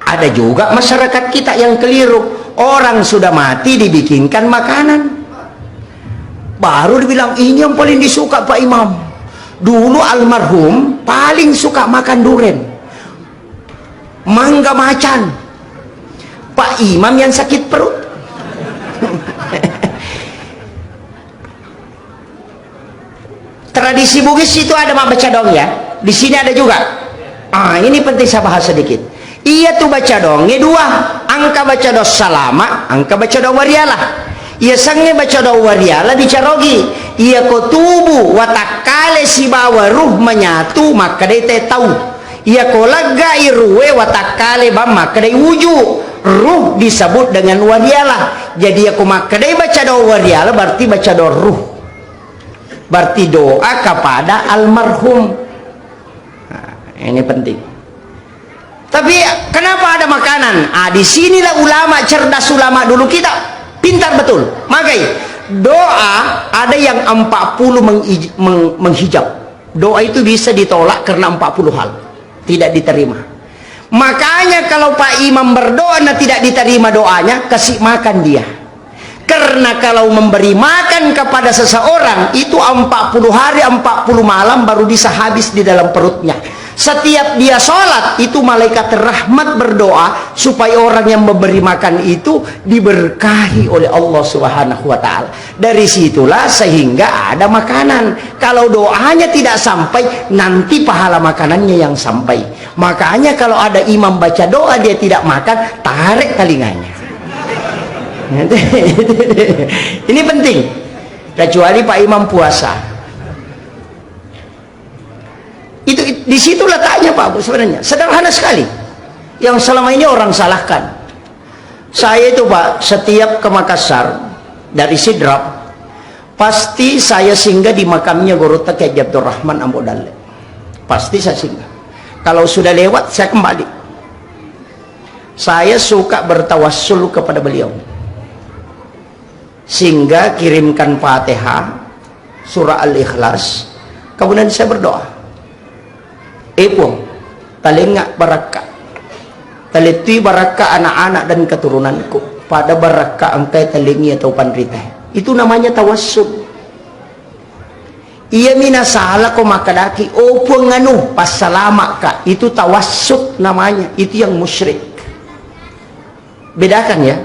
Ada juga masyarakat kita yang keliru. Orang sudah mati dibikinkan makanan, baru dibilang ini yang paling disuka Pak Imam. Dulu almarhum paling suka makan durian, mangga macan. Pak Imam yang sakit perut. Tradisi Bugis itu ada mak baca dong ya. Di sini ada juga. Ini penting saya bahas sedikit. Ia tuh baca dongnya dua, angka baca dos salama, angka baca do warialah. Ia sange baca do warialah bicarogi. Ia ko tubuh watakale si bawa ruh menyatu maka dia tahu. Ia ko lega irue watakale bam maka dia wuju. Ruh disebut dengan warialah. Jadi aku maka dia baca do warialah berarti baca do ruh. Berarti doa kepada almarhum. Nah, ini penting. Tapi kenapa ada makanan? Disinilah ulama cerdas, ulama dulu kita pintar betul. Makanya doa ada yang 40 menghijab. Doa itu bisa ditolak karena 40 hal tidak diterima. Makanya kalau Pak Imam berdoa dan tidak diterima doanya, kasih makan dia. Karena kalau memberi makan kepada seseorang itu 40 hari 40 malam baru bisa habis di dalam perutnya. Setiap dia sholat itu malaikat rahmat berdoa supaya orang yang memberi makan itu diberkahi oleh Allah Subhanahu wa ta'ala. Dari situlah sehingga ada makanan. Kalau doanya tidak sampai, nanti pahala makanannya yang sampai. Makanya kalau ada imam baca doa dia tidak makan, tarik telinganya. Ini penting. Kecuali Pak Imam puasa. Itu di situ letaknya Pak Bu sebenarnya. Sederhana sekali. Yang selama ini orang salahkan. Saya itu Pak, setiap ke Makassar dari Sidrap, pasti saya singgah di makamnya Guru Kiai Abdurrahman Ambo Dalle. Pasti saya singgah. Kalau sudah lewat saya kembali. Saya suka bertawassul kepada beliau. Sehingga kirimkan Fatihah, surah Al-Ikhlas, kemudian saya berdoa. Epong, talengak baraka, taletui baraka anak-anak dan keturunanku, pada baraka angkai talengi atau pandrita. Itu namanya tawassul. Ia mina salah ko makadaki, opong anu pasalama ka, itu tawassul namanya, itu yang musyrik. Bedakan ya.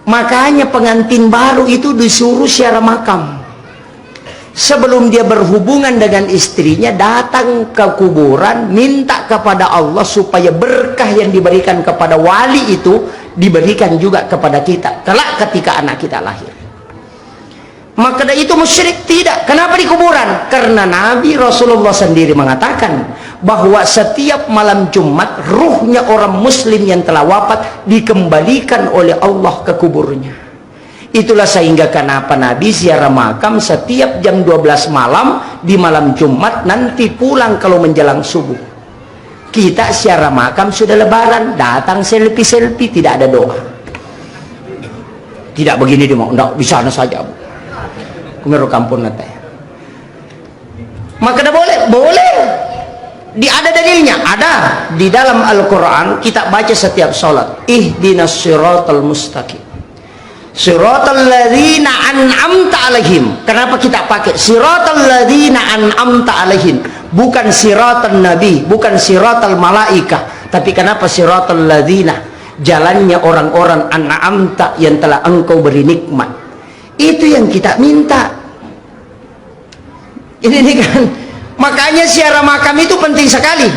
Makanya pengantin baru itu disuruh ziarah makam. Sebelum dia berhubungan dengan istrinya, datang ke kuburan, minta kepada Allah supaya berkah yang diberikan kepada wali itu diberikan juga kepada kita kelak ketika anak kita lahir. Maka dari itu musyrik tidak. Kenapa di kuburan? Karena Nabi Rasulullah sendiri mengatakan bahwa setiap malam Jumat ruhnya orang muslim yang telah wafat dikembalikan oleh Allah ke kuburnya. Itulah sehingga kenapa Nabi ziarah makam setiap jam 12 malam di malam Jumat, nanti pulang kalau menjelang subuh. Kita ziarah makam sudah lebaran, datang selfie-selfie, tidak ada doa. Tidak begini dia mau, enggak, di sana saja. Kumeru kampung nanti. Maka dah boleh, boleh. Ada dalilnya, ada di dalam Al-Quran. Kita baca setiap sholat. Ihdinas siratal mustaqim. Siratal ladzina an'amta alaihim. Kenapa kita pakai siratal ladzina an'amta alaihim, bukan siratal nabi, bukan siratal malaika, tapi kenapa siratal ladzina, jalannya orang-orang an'amta yang telah engkau beri nikmat. Itu yang kita minta. Ini kan makanya ziarah makam itu penting sekali.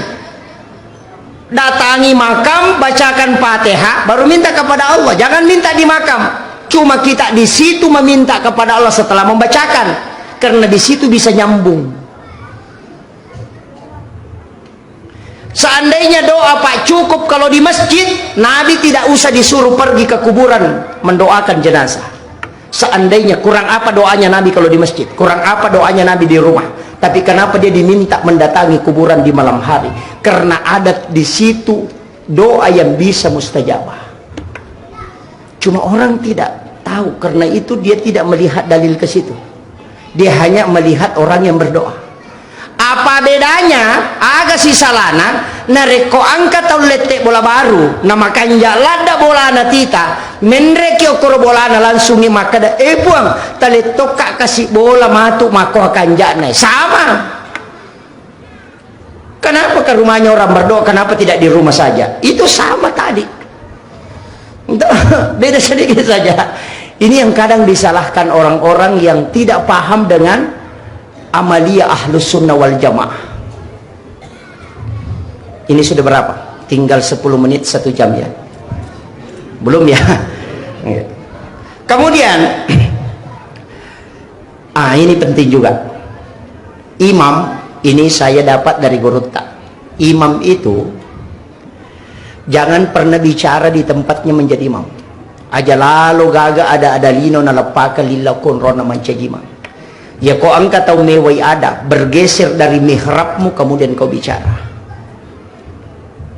Datangi makam, bacakan Fatihah, baru minta kepada Allah. Jangan minta di makam. Cuma kita di situ meminta kepada Allah setelah membacakan, karena di situ bisa nyambung. Seandainya doa Pak cukup kalau di masjid, Nabi tidak usah disuruh pergi ke kuburan mendoakan jenazah. Seandainya, kurang apa doanya Nabi kalau di masjid? Kurang apa doanya Nabi di rumah? Tapi kenapa dia diminta mendatangi kuburan di malam hari? Karena ada di situ doa yang bisa mustajabah. Cuma orang tidak tahu, karena itu dia tidak melihat dalil ke situ. Dia hanya melihat orang yang berdoa. Apa bedanya? Agak si salana nareko angkat atau letek bola baru, nama kanja lada bola na tita, menreki okor bola na langsung ni makada buang taletoka kasih bola matu mako kanja na sama. Kenapa ke rumahnya orang berdoa? Kenapa tidak di rumah saja? Itu sama tadi. Beda sedikit saja. Ini yang kadang disalahkan orang-orang yang tidak paham dengan amaliyah ahlus sunnah wal jamaah. Ini sudah berapa? Tinggal 10 menit 1 jam ya? Belum ya? Kemudian ini penting juga. Imam, ini saya dapat dari Guru Tak. Imam itu jangan pernah bicara di tempatnya menjadi imam. Aja lalu gaga ada lino na lapaka lillah kunrona mancajimam. Ya kau angkat atau mewai ada, bergeser dari mihrabmu kemudian kau bicara.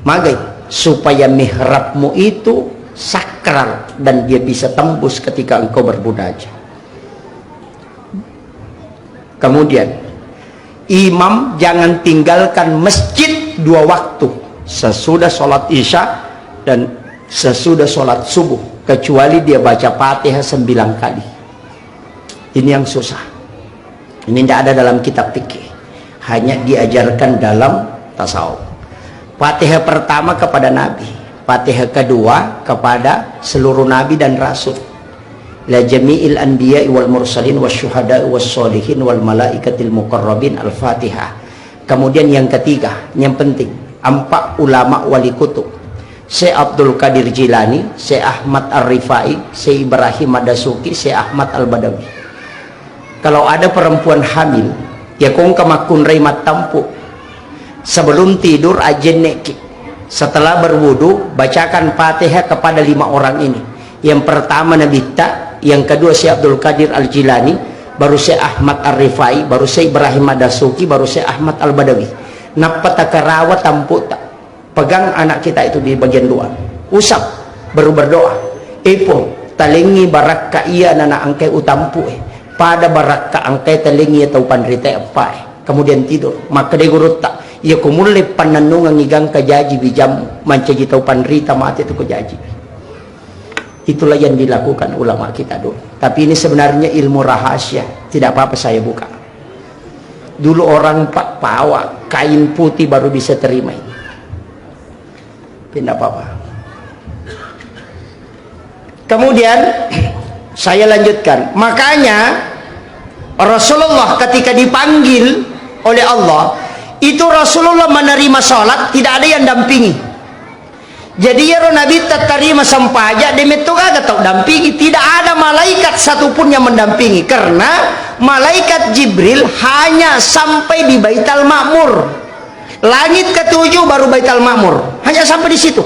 Magai supaya mihrabmu itu sakral dan dia bisa tembus ketika engkau bermunajat. Kemudian imam jangan tinggalkan masjid 2 waktu, sesudah sholat isya dan sesudah sholat subuh. kecuali dia baca Fatihah 9 kali. Ini yang susah. Ini tidak ada dalam kitab fikih, hanya diajarkan dalam tasawuf. Fatihah pertama kepada Nabi, Fatihah kedua kepada seluruh Nabi dan Rasul. La jami'il anbiya'i wal mursalin wasyuhada'i wassolihin wal malaikatil muqarrabin al-Fatihah. Kemudian yang ketiga, yang penting, 4 ulama wali kutub, Syekh Abdul Qadir Jilani, Syekh Ahmad Ar-Rifai, Syekh Ibrahim Ad-Dasuki, Syekh Ahmad Al-Badawi. Kalau ada perempuan hamil, ya kong kamakun remat tampu, sebelum tidur ajen neki, setelah berwudu bacakan Fatihah kepada 5 orang ini. Yang pertama Nabi Ta, yang kedua Syekh Abdul Qadir Al-Jilani, baru Syekh Ahmad Ar-Rifai, baru Syekh Ibrahim Ad-Dasuki, baru Syekh Ahmad Al-Badawi. Napata kerawa tampu tak, pegang anak kita itu di bagian luar, usap, baru berdoa. Epo talingi barakka iya nana angkai utampu pada barakka angkai talingi atau pandrite apa kemudian tidur. Maka de gurut tak ia kumule pananungan ngigang kajaji bijam mancaji tau pandrita mati itu kajaji. Itulah yang dilakukan ulama kita dulu. Tapi ini sebenarnya ilmu rahasia, tidak apa-apa saya buka. Dulu orang pak pawa kain putih baru bisa terima ini. Tidak apa-apa. Kemudian saya lanjutkan. Makanya Rasulullah ketika dipanggil oleh Allah, itu Rasulullah menerima sholat, tidak ada yang dampingi. Jadi ya Nabi terima sampaja demetu agak tahu dampingi, tidak ada malaikat satupun yang mendampingi, karena malaikat Jibril hanya sampai di Baitul Ma'mur. Langit ke-7 baru Baitul Ma'mur, hanya sampai di situ.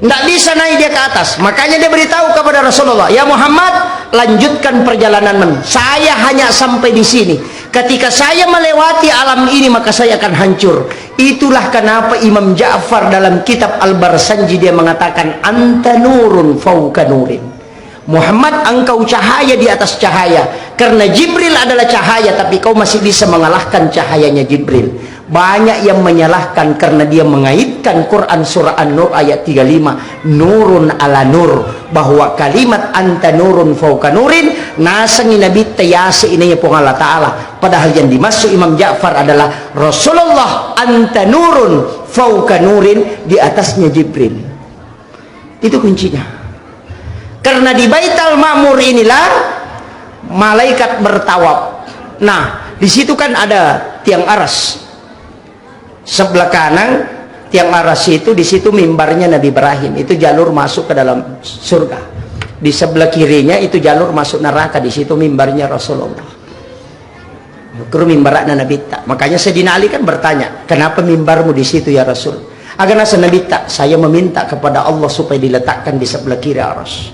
Tidak bisa naik dia ke atas. Makanya dia beritahu kepada Rasulullah, ya Muhammad, lanjutkan perjalananmu. Saya hanya sampai di sini. Ketika saya melewati alam ini, maka saya akan hancur. Itulah kenapa Imam Ja'far dalam kitab Al-Barsanji dia mengatakan, anta nurun fauka nurin. Muhammad, engkau cahaya di atas cahaya. Karena Jibril adalah cahaya, tapi kau masih bisa mengalahkan cahayanya Jibril. Banyak yang menyalahkan karena dia mengaitkan Quran surah An-Nur ayat 35, nurun ala nur, bahwa kalimat anta nurun fauka nurin nasangi Nabi tayase ini pun Allah Ta'ala. Padahal yang dimaksud Imam Ja'far adalah Rasulullah anta nurun fauka nurin, di atasnya Jibril. Itu kuncinya. Karena di Baitul Ma'mur inilah malaikat bertawaf. Nah, di situ kan ada tiang aras. Sebelah kanan tiang aras itu, di situ mimbarnya Nabi Ibrahim, itu jalur masuk ke dalam surga. Di sebelah kirinya itu jalur masuk neraka, di situ mimbarnya Rasulullah. Kru mimbarakna Nabi tak. Makanya Sayyidina Ali kan bertanya, kenapa mimbarmu di situ ya Rasul? Agar Nabi tak, saya meminta kepada Allah supaya diletakkan di sebelah kiri aras.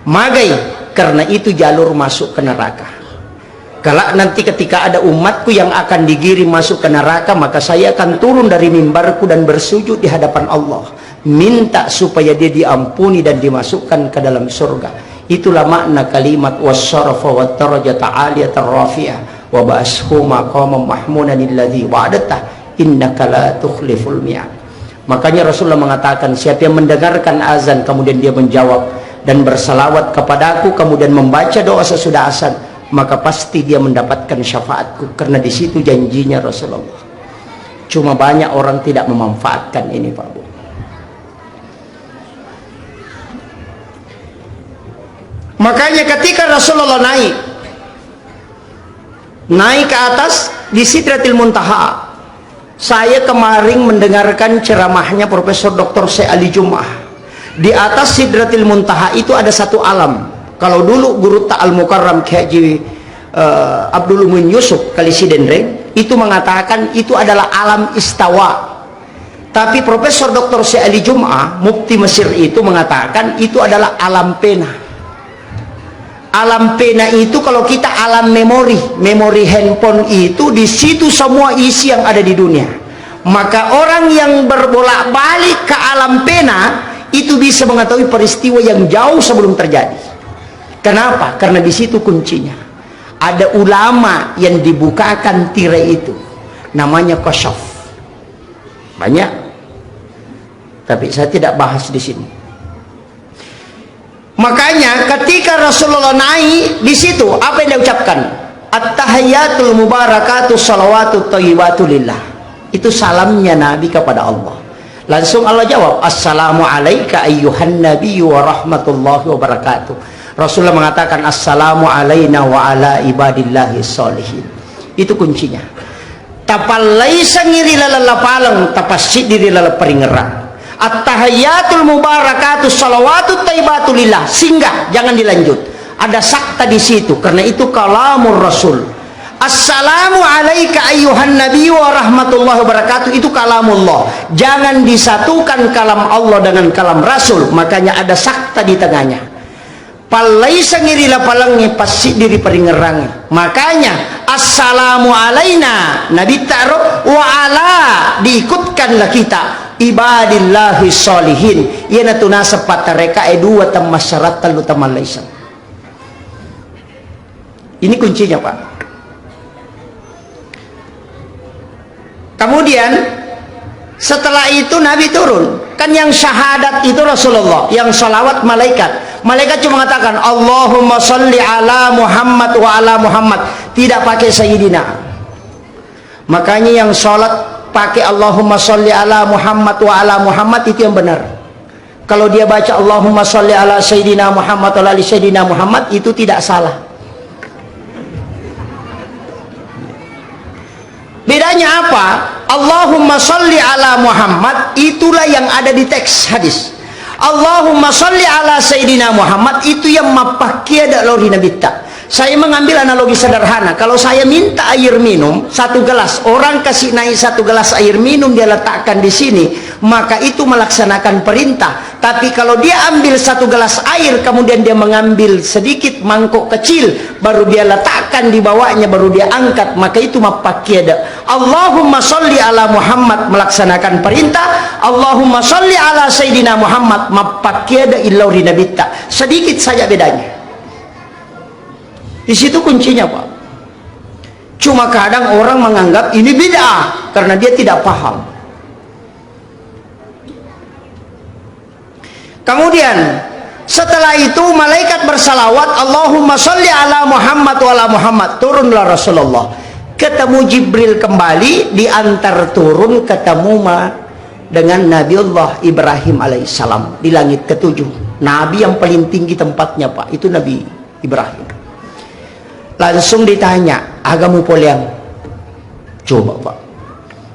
Magai, karena itu jalur masuk ke neraka. Kalau nanti ketika ada umatku yang akan digiring masuk ke neraka, maka saya akan turun dari mimbarku dan bersujud di hadapan Allah, minta supaya dia diampuni dan dimasukkan ke dalam surga. Itulah makna kalimat wasyarafa wa darajata aliyatan rafi'ah wa ba'ashu maqamam mahmunan alladhi wa'adatah innaka la tukhliful mi'ad. Makanya Rasulullah mengatakan, siapa yang mendengarkan azan kemudian dia menjawab dan bersalawat kepadaku kemudian membaca doa sesudah azan, maka pasti dia mendapatkan syafaatku. Karena di situ janjinya Rasulullah. Cuma banyak orang tidak memanfaatkan ini, Pak Bu. Makanya ketika Rasulullah naik ke atas di Sidratil Muntaha, saya kemarin mendengarkan ceramahnya Profesor Dr. Syekh Ali Jum'ah. Di atas Sidratil Muntaha itu ada satu alam. Kalau dulu guru Ta'al Mukarram Haji Abdul Muin Yusuf Kalisidendreng itu mengatakan itu adalah alam istawa. Tapi Profesor Dr. Syekh Ali Jum'ah, Mufti Mesir itu mengatakan itu adalah alam pena. Alam pena itu kalau kita alam memori handphone itu di situ semua isi yang ada di dunia. Maka orang yang berbolak-balik ke alam pena itu bisa mengetahui peristiwa yang jauh sebelum terjadi. Kenapa? Karena di situ kuncinya. Ada ulama yang dibukakan tirai itu, namanya kasyaf. Banyak, tapi saya tidak bahas di sini. Makanya ketika Rasulullah naik di situ, apa yang dia ucapkan? At-tahiyatul mubarakatuh salawatut thayyibatulillah. Itu salamnya Nabi kepada Allah. Langsung Allah jawab, assalamu alayka ayyuhan nabiyyu wa rahmatullahi wa barakatuh. Rasulullah mengatakan, assalamu alayna wa ala ibadillahi sholihin. Itu kuncinya. Tapalai sangiri lalala palang, tapasid diri lalala peringerang. At-tahiyatul mubarakatuh salawatut thayyibatulillah. Singgah, jangan dilanjut. Ada sakta di situ, karena itu kalamur Rasul. Assalamu alayka ayyuhan nabi wa rahmatullahi wa barakatuh, itu kalamullah. Jangan disatukan kalam Allah dengan kalam Rasul, makanya ada sakta di tengahnya. Palai sangirila palangi pasti diri peringerang. Makanya assalamu alaina, Nabi taruh wa ala, diikutkanlah kita ibadillahi sholihin. Yana tunasa patareka edua tam masyarakat lu tamalaisan. Ini kuncinya, Pak. Kemudian setelah itu Nabi turun. Kan yang syahadat itu Rasulullah, yang salawat malaikat. Malaikat cuma mengatakan Allahumma sholli ala Muhammad wa ala Muhammad, tidak pakai Sayyidina. Makanya yang sholat pakai Allahumma sholli ala Muhammad wa ala Muhammad, itu yang benar. Kalau dia baca Allahumma sholli ala Sayyidina Muhammad wa ala Sayyidina Muhammad, itu tidak salah. Bedanya apa? Allahumma sholli ala Muhammad, itulah yang ada di teks hadis. Allahumma sholli ala Sayyidina Muhammad, itu yang mapakia dak lori Nabi tak. Saya mengambil analogi sederhana. Kalau saya minta air minum 1 gelas, orang kasih naik 1 gelas air minum, dia letakkan di sini, maka itu melaksanakan perintah. Tapi kalau dia ambil 1 gelas air, kemudian dia mengambil sedikit mangkok kecil, baru dia letakkan di bawahnya, baru dia angkat, maka itu mapakiada. Allahumma sholli ala Muhammad, melaksanakan perintah. Allahumma sholli ala Sayyidina Muhammad, mapakiada illauri nabita. Sedikit saja bedanya. Di situ kuncinya, Pak. Cuma kadang orang menganggap ini bid'ah karena dia tidak paham. Kemudian setelah itu malaikat bersalawat Allahumma sholli ala Muhammad wa ala Muhammad. Turunlah Rasulullah. Ketemu Jibril kembali, diantar turun ketemu dengan Nabiullah Ibrahim alaihissalam di langit ke-7. Nabi yang paling tinggi tempatnya, Pak, itu Nabi Ibrahim. Langsung ditanya, agamu poliang. Coba, Pak,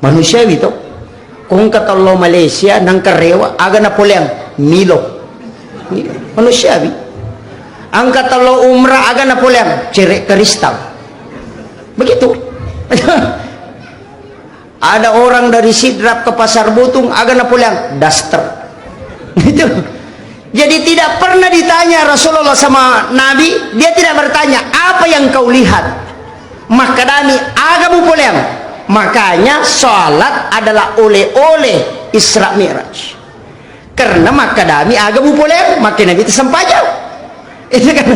manusiawi itu. Kung kata lo Malaysia nang karewa aga na poliang Milo. Manusiawi. Ang kata lo umrah aga na poliang cerek kristal. Begitu. Ada orang dari Sidrap ke Pasar Butung aga na poliang daster. Gitu. Jadi tidak pernah ditanya Rasulullah sama Nabi, dia tidak bertanya apa yang kau lihat. Maka Dami agamu poliang. Makanya sholat adalah oleh-oleh Isra Mi'raj. Karena maka Dami agamu poliang, maka Nabi itu sampaikan. Itu kan.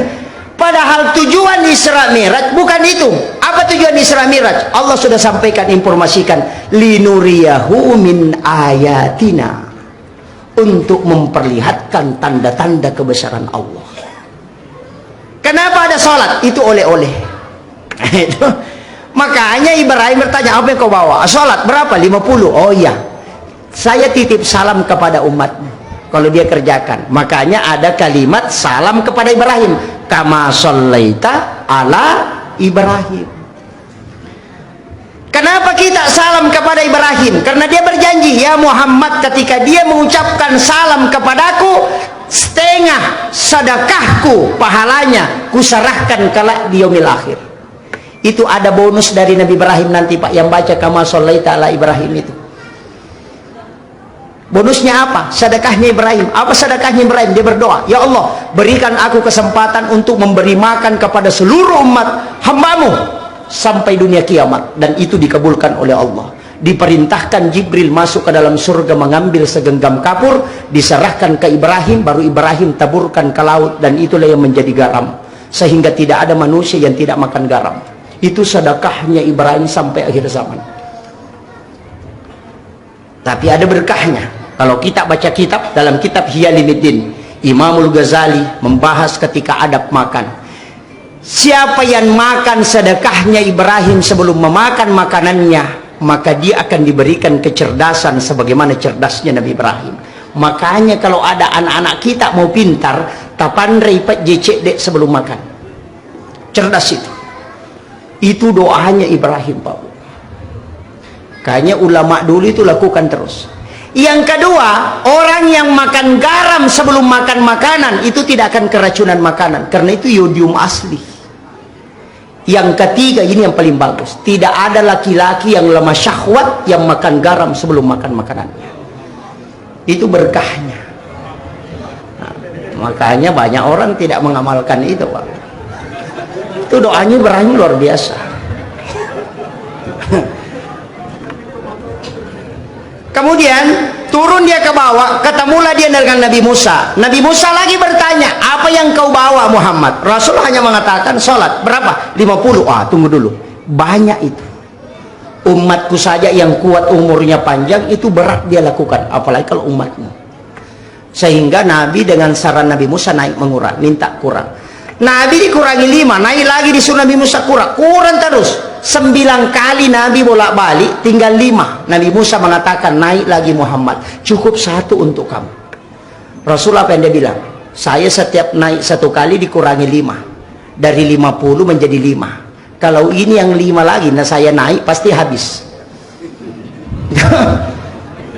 Padahal tujuan Isra Mi'raj bukan itu. Apa tujuan Isra Mi'raj? Allah sudah sampaikan, informasikan, linuriyahu min ayatina, untuk memperlihatkan tanda-tanda kebesaran Allah. Kenapa ada sholat? Itu oleh-oleh. Makanya Ibrahim bertanya, apa yang kau bawa? Sholat berapa? 50. Oh iya, saya titip salam kepada umatmu kalau dia kerjakan. Makanya ada kalimat salam kepada Ibrahim, kama shallaita ala Ibrahim. Kenapa kita salam kepada Ibrahim? Karena dia berjanji, ya Muhammad, ketika dia mengucapkan salam kepadaku, setengah sedekahku pahalanya kuserahkan kelak di yaumil akhir. Itu ada bonus dari Nabi Ibrahim nanti, Pak, yang baca kama shallaita ala Ibrahim itu. Bonusnya apa? Sedekahnya Ibrahim. Apa sedekahnya Ibrahim? Dia berdoa, ya Allah, berikan aku kesempatan untuk memberi makan kepada seluruh umat hambamu sampai dunia kiamat. Dan itu dikabulkan oleh Allah. Diperintahkan Jibril masuk ke dalam surga mengambil segenggam kapur, diserahkan ke Ibrahim, baru Ibrahim taburkan ke laut, dan itulah yang menjadi garam, sehingga tidak ada manusia yang tidak makan garam. Itu sedekahnya Ibrahim sampai akhir zaman. Tapi ada berkahnya. Kalau kita baca kitab, dalam kitab Hiyalimiddin, Imamul Ghazali membahas ketika adab makan. Siapa yang makan sedekahnya Ibrahim sebelum memakan makanannya, maka dia akan diberikan kecerdasan sebagaimana cerdasnya Nabi Ibrahim. Makanya kalau ada anak-anak kita mau pintar, tapan reipat jecek dek sebelum makan. Cerdas itu. Itu doanya Ibrahim, Pak. Kayaknya ulama dulu itu lakukan terus. Yang kedua, orang yang makan garam sebelum makan makanan itu tidak akan keracunan makanan, karena itu yodium asli. Yang ketiga, ini yang paling bagus, tidak ada laki-laki yang lemah syahwat yang makan garam sebelum makan makanannya. Itu berkahnya. Nah, makanya banyak orang tidak mengamalkan itu, Pak. Itu doanya Ibrahim luar biasa. Kemudian turun dia ke bawah, ketemulah dia dengan Nabi Musa. Nabi Musa lagi bertanya, apa yang kau bawa Muhammad? Rasul hanya mengatakan sholat. Berapa? 50. Tunggu dulu, banyak itu. Umatku saja yang kuat umurnya panjang itu berat dia lakukan, apalagi kalau umatmu. Sehingga Nabi dengan saran Nabi Musa naik mengurang, minta kurang. Nabi dikurangi 5, naik lagi disuruh Nabi Musa kurang terus. 9 kali Nabi bolak-balik, tinggal 5. Nabi Musa mengatakan, naik lagi Muhammad, cukup 1 untuk kamu. Rasulullah apa yang dia bilang? Saya setiap naik 1 kali dikurangi 5, dari 50 menjadi 5. Kalau ini yang 5 lagi, nah saya naik pasti habis.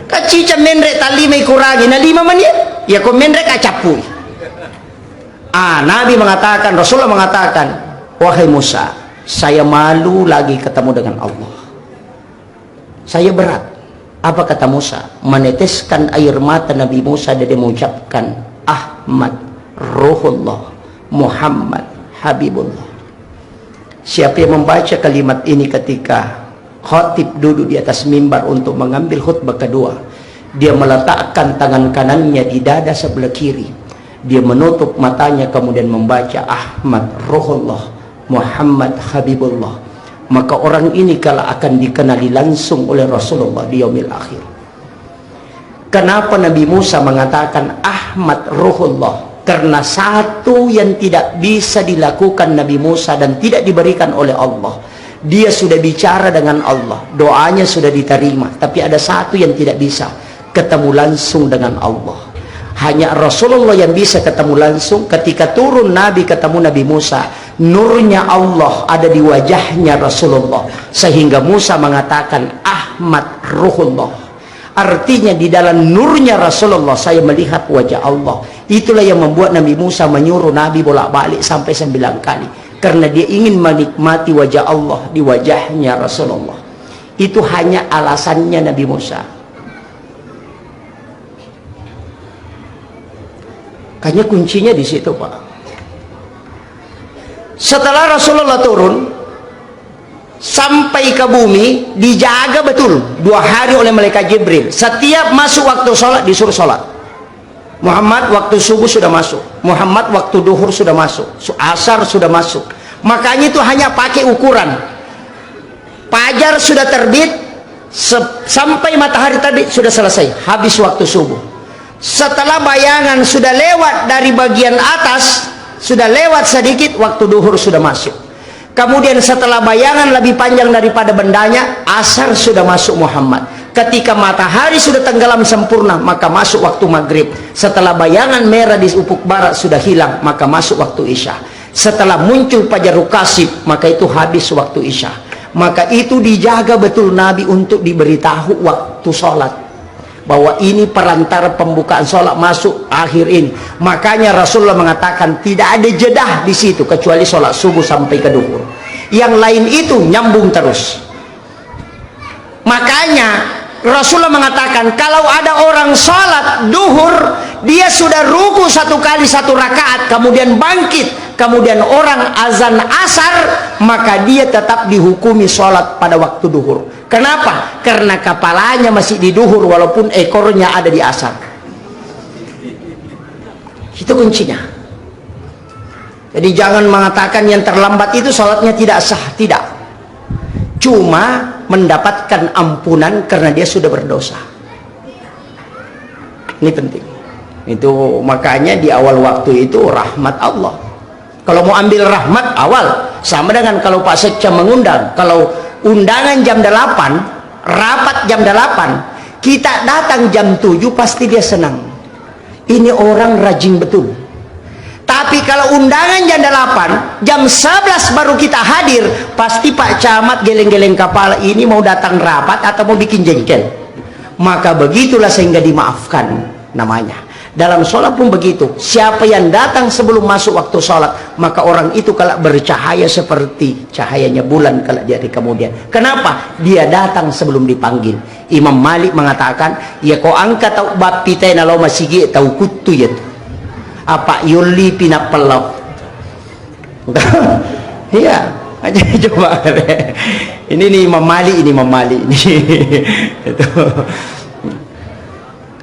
Kacica menrek tak 5 kurangi, nah 5 menit ya kau menrek kacapui. Nabi mengatakan, Rasulullah mengatakan, wahai Musa, saya malu lagi ketemu dengan Allah. Saya berat. Apa kata Musa? Meneteskan air mata Nabi Musa dan dia mengucapkan, Ahmad, Ruhullah, Muhammad, Habibullah. Siapa yang membaca kalimat ini ketika khatib duduk di atas mimbar untuk mengambil khutbah kedua, dia meletakkan tangan kanannya di dada sebelah kiri, dia menutup matanya kemudian membaca Ahmad, Ruhullah, Muhammad, Habibullah, maka orang ini kala akan dikenali langsung oleh Rasulullah di yaumil akhir. Kenapa Nabi Musa mengatakan Ahmad, Ruhullah? Karena satu yang tidak bisa dilakukan Nabi Musa dan tidak diberikan oleh Allah, dia sudah bicara dengan Allah, doanya sudah diterima, tapi ada satu yang tidak bisa, ketemu langsung dengan Allah. Hanya Rasulullah yang bisa ketemu langsung. Ketika turun Nabi ketemu Nabi Musa, nurnya Allah ada di wajahnya Rasulullah, sehingga Musa mengatakan Ahmad, Ruhullah. Artinya di dalam nurnya Rasulullah saya melihat wajah Allah. Itulah yang membuat Nabi Musa menyuruh Nabi bolak-balik sampai 9 kali, karena dia ingin menikmati wajah Allah di wajahnya Rasulullah. Itu hanya alasannya Nabi Musa. Kayaknya kuncinya di situ, Pak. Setelah Rasulullah turun sampai ke bumi, dijaga betul 2 hari oleh malaikat Jibril. Setiap masuk waktu sholat disuruh sholat. Muhammad waktu subuh sudah masuk, Muhammad waktu duhur sudah masuk, asar sudah masuk. Makanya itu hanya pakai ukuran. Fajar sudah terbit sampai matahari terbit sudah selesai, habis waktu subuh. Setelah bayangan sudah lewat dari bagian atas, sudah lewat sedikit, waktu duhur sudah masuk. Kemudian setelah bayangan lebih panjang daripada bendanya, asar sudah masuk Muhammad. Ketika matahari sudah tenggelam sempurna, maka masuk waktu maghrib. Setelah bayangan merah di ufuk barat sudah hilang, maka masuk waktu isya. Setelah muncul fajar kasib, maka itu habis waktu isya. Maka itu dijaga betul Nabi untuk diberitahu waktu sholat, bahwa ini perantara pembukaan sholat masuk akhir ini. Makanya Rasulullah mengatakan tidak ada jedah di situ kecuali sholat subuh sampai ke duhur. Yang lain itu nyambung terus. Makanya Rasulullah mengatakan kalau ada orang sholat duhur, dia sudah ruku 1 kali 1 rakaat, kemudian bangkit, kemudian orang azan asar, maka dia tetap dihukumi sholat pada waktu duhur. Kenapa? Karena kepalanya masih di duhur walaupun ekornya ada di asar. Itu kuncinya. Jadi jangan mengatakan yang terlambat itu sholatnya tidak sah. Tidak. Cuma mendapatkan ampunan karena dia sudah berdosa. Ini penting. Itu makanya di awal waktu itu rahmat Allah. Kalau mau ambil rahmat awal, sama dengan kalau Pak Sekca mengundang, kalau undangan jam 8, rapat jam 8, kita datang jam 7, pasti dia senang. Ini orang rajin betul. Tapi kalau undangan jam 8, jam 11 baru kita hadir, pasti Pak Camat geleng-geleng kepala, ini mau datang rapat atau mau bikin jengkel. Maka begitulah sehingga dimaafkan namanya. Dalam sholat pun begitu. Siapa yang datang sebelum masuk waktu sholat, maka orang itu kalau bercahaya seperti cahayanya bulan kalau di hari kemudian. Kenapa? Dia datang sebelum dipanggil. Imam Malik mengatakan, ya kau angkat tau bab pitai nalau masigi tau kutu ya tu. Apa yuli pinapelau. Iya, aja coba. Ini nih Imam Malik, ini Imam Malik ini. Itu.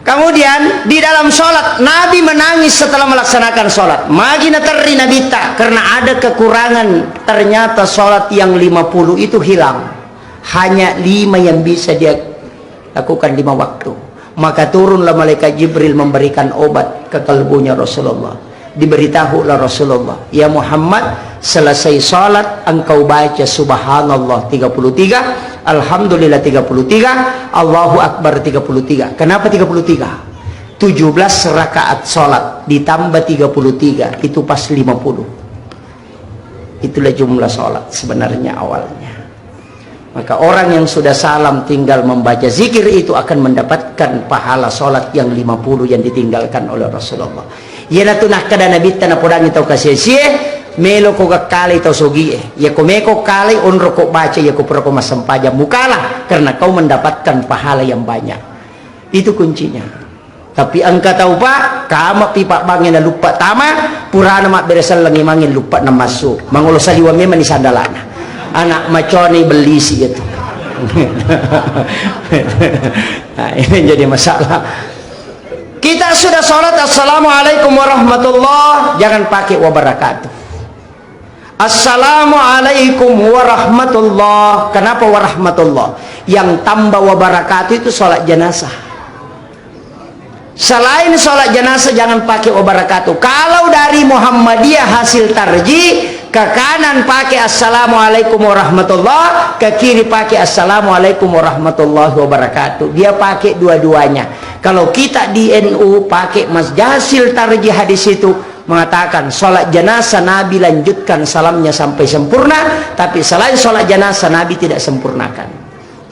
Kemudian di dalam sholat Nabi menangis setelah melaksanakan sholat. Magina terri Nabi tak, karena ada kekurangan. Ternyata sholat yang 50 itu hilang. Hanya 5 yang bisa dia lakukan 5 waktu. Maka turunlah malaikat Jibril memberikan obat ke kalbunya Rasulullah. Diberitahulah Rasulullah, ya Muhammad, selesai sholat engkau baca subhanallah 33, alhamdulillah 33, Allahu Akbar 33. Kenapa 33? 17 rakaat sholat ditambah 33, itu pas 50. Itulah jumlah sholat sebenarnya awalnya. Maka orang yang sudah salam tinggal membaca zikir itu akan mendapatkan pahala sholat yang 50 yang ditinggalkan oleh Rasulullah. Yana tu nak kada nabi tanah podang itu kasih melo ko kali tau sogi ya ko meko kali onro ko baca ya ko pro ko masampaja mukalah, karena kau mendapatkan pahala yang banyak. Itu kuncinya. Tapi angka tahu pak kama pipa bangin na lupa tama purana mak beresal langi mangin lupa na masuk mangulo saliwa me mani sandalana anak maconi belisi itu. Nah, ini jadi masalah. Kita sudah sholat assalamualaikum warahmatullah, jangan pakai wabarakatuh. Assalamualaikum warahmatullah. Kenapa warahmatullah? Yang tambah wabarakatuh itu sholat jenazah. Selain sholat jenazah jangan pakai wabarakatuh. Kalau dari Muhammadiyah hasil tarji, ke kanan pakai assalamualaikum warahmatullah, ke kiri pakai assalamualaikum warahmatullahi wabarakatuh. Dia pakai dua-duanya. Kalau kita di NU pakai Mas Jasil tarji hadis itu mengatakan sholat jenazah Nabi lanjutkan salamnya sampai sempurna, tapi selain sholat jenazah Nabi tidak sempurnakan.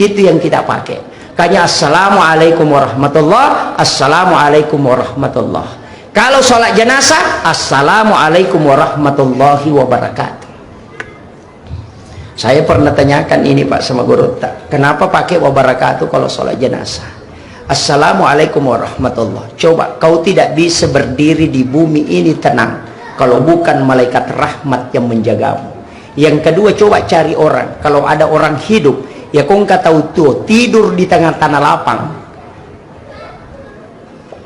Itu yang kita pakai. Kayaknya assalamualaikum warahmatullah, assalamualaikum warahmatullah. Kalau sholat jenazah assalamualaikum warahmatullahi wabarakatuh. Saya pernah tanyakan ini Pak sama guru, kenapa pakai wabarakatuh kalau sholat jenazah? Assalamualaikum warahmatullah. Coba kau tidak bisa berdiri di bumi ini tenang kalau bukan malaikat rahmat yang menjagamu. Yang kedua, coba cari orang. Kalau ada orang hidup, ya kau nggak tahu tuh tidur di tengah tanah lapang.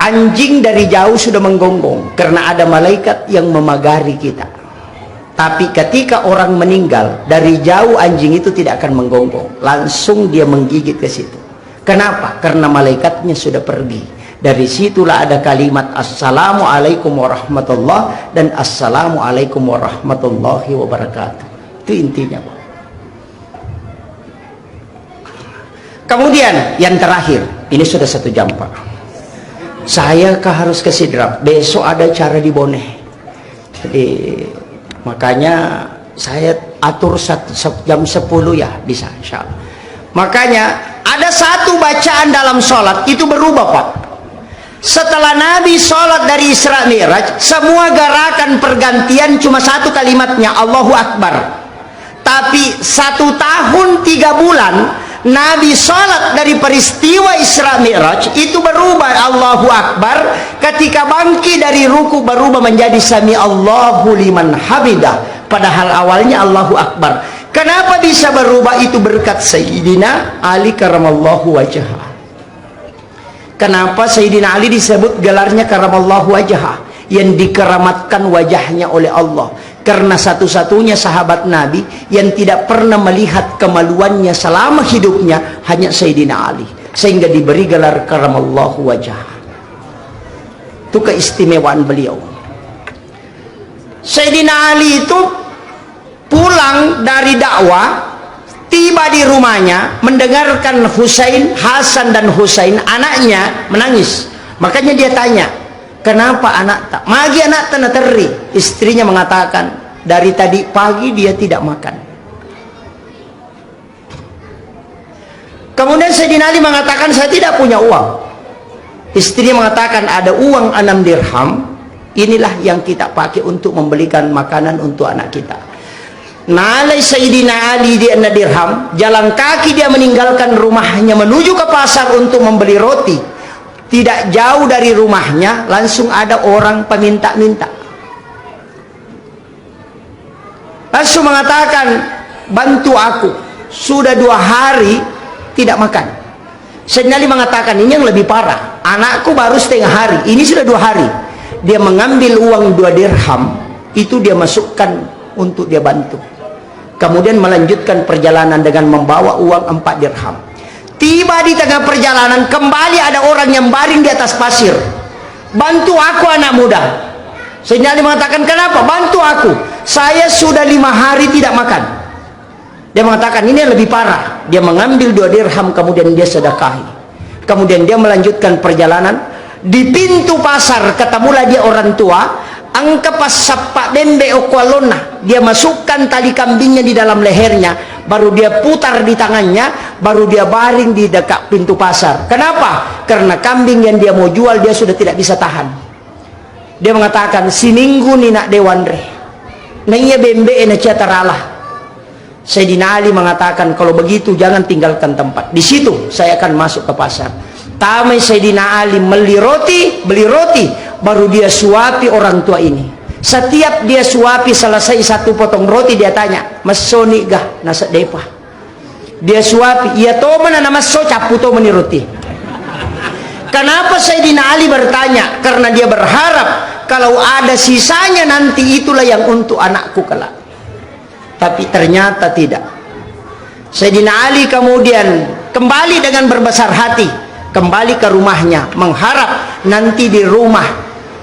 Anjing dari jauh sudah menggonggong karena ada malaikat yang memagari kita. Tapi ketika orang meninggal dari jauh, anjing itu tidak akan menggonggong, langsung dia menggigit ke situ. Kenapa? Karena malaikatnya sudah pergi. Dari situlah ada kalimat assalamualaikum warahmatullah dan assalamualaikum warahmatullahi wabarakatuh. Itu intinya Pak. Kemudian yang terakhir, ini sudah 1 jam Pak. Saya harus ke Sidrap, besok ada acara di Boneh. Jadi makanya saya atur jam 10 ya bisa insya Allah. Makanya ada satu bacaan dalam sholat itu berubah Pak. Setelah Nabi sholat dari Isra Mi'raj, semua gerakan pergantian cuma satu kalimatnya Allahu Akbar. Tapi 1 tahun 3 bulan Nabi sholat dari peristiwa Isra Mi'raj itu berubah Allahu Akbar. Ketika bangkit dari ruku berubah menjadi Sami Allahu liman hamidah. Padahal awalnya Allahu Akbar. Kenapa bisa berubah? Itu berkat Sayyidina Ali karamallahu wajhah. Kenapa Sayyidina Ali disebut gelarnya karamallahu wajhah, yang dikeramatkan wajahnya oleh Allah? Karena satu-satunya sahabat Nabi yang tidak pernah melihat kemaluannya selama hidupnya hanya Sayyidina Ali, sehingga diberi gelar karamallahu wajhah. Itu keistimewaan beliau. Sayyidina Ali itu pulang dari dakwah, tiba di rumahnya, mendengarkan Hasan dan Husain anaknya menangis. Makanya dia tanya, kenapa anak tak? Magi anak tanah teri. Istrinya mengatakan, dari tadi pagi dia tidak makan. Kemudian Sayyidina Ali mengatakan, saya tidak punya uang. Istrinya mengatakan, ada uang 6 dirham. Inilah yang kita pakai untuk membelikan makanan untuk anak kita. Nalai Sayyidina Ali di 6 dirham, jalan kaki dia meninggalkan rumahnya menuju ke pasar untuk membeli roti. Tidak jauh dari rumahnya langsung ada orang peminta-minta. Langsung mengatakan, bantu aku, sudah 2 hari tidak makan. Sayyidina Ali mengatakan, ini yang lebih parah, anakku baru setengah hari, ini sudah 2 hari. Dia mengambil uang 2 dirham, itu dia masukkan untuk dia bantu. Kemudian melanjutkan perjalanan dengan membawa uang 4 dirham. Tiba di tengah perjalanan, kembali ada orang yang baring di atas pasir. Bantu aku anak muda. Sayyidina Ali mengatakan, kenapa? Bantu aku, saya sudah 5 hari tidak makan. Dia mengatakan, ini yang lebih parah. Dia mengambil 2 dirham, kemudian dia sedekahi. Kemudian dia melanjutkan perjalanan. Di pintu pasar ketemulah dia orang tua, angka pas sapa bembe okwalona, dia masukkan tali kambingnya di dalam lehernya, baru dia putar di tangannya, baru dia baring di dekat pintu pasar. Kenapa? Karena kambing yang dia mau jual dia sudah tidak bisa tahan. Dia mengatakan, sininggu ni nak dewanre nanya bembe ena cataralah. Sayyidina Ali mengatakan, kalau begitu jangan tinggalkan tempat, di situ saya akan masuk ke pasar. Tamai Sayyidina Ali beli roti, baru dia suapi orang tua ini. Setiap dia suapi selesai 1 potong roti, dia tanya, masoni gah nasa depa. Dia suapi, iya to mana nama so capu to meni roti. Kenapa Sayyidina Ali bertanya? Karena dia berharap kalau ada sisanya nanti itulah yang untuk anakku kelak. Tapi ternyata tidak. Sayyidina Ali kemudian kembali dengan berbesar hati, kembali ke rumahnya, mengharap nanti di rumah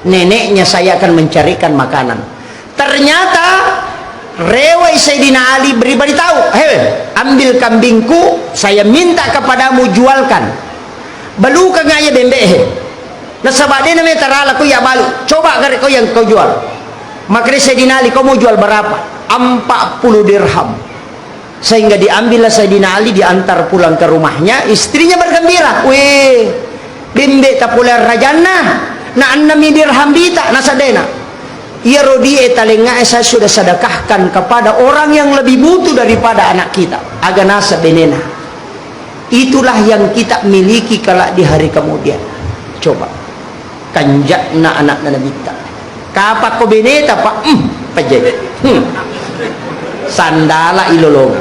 neneknya saya akan mencarikan makanan. Ternyata rewai Sayyidina Ali beritahu, hei, ambil kambingku, saya minta kepadamu jualkan. Balu ka ngaya bembe he. Nasabade na may tarala ko ya balu. Coba gari ko yang kau jual. Maka Sayyidina Ali, kau mau jual berapa? 40 dirham. Sehingga diambillah Sayyidina Ali, diantar pulang ke rumahnya. Istrinya bergembira, weh, bimbe tapular rajana na 6 dirham bita nasadena. Ia rodi talenga saya sudah sedekahkan kepada orang yang lebih butuh daripada anak kita, aga nasa benena. Itulah yang kita miliki kelak di hari kemudian. Coba kanjakna anak nabita kapak ko beneta pak pajay sandala ilolong.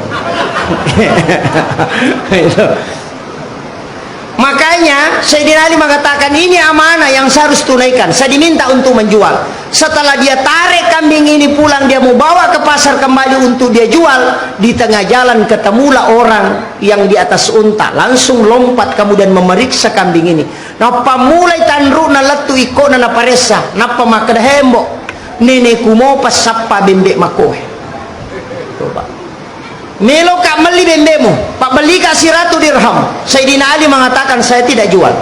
Makanya Sayyidina Ali mengatakan, ini amanah yang saya harus tunaikan. Saya diminta untuk menjual. Setelah dia tarik kambing ini pulang, dia mau bawa ke pasar kembali untuk dia jual. Di tengah jalan ketemulah orang yang di atas unta, langsung lompat kemudian memeriksa kambing ini. Napa mulai tanru na latu iko na naparesa, napa makadahembo nenekku mau pas sapa bembek makohe. Coba Melo kak beli bembemu, pak beli kasih 100 dirham. Sayyidina Ali mengatakan, saya tidak jual.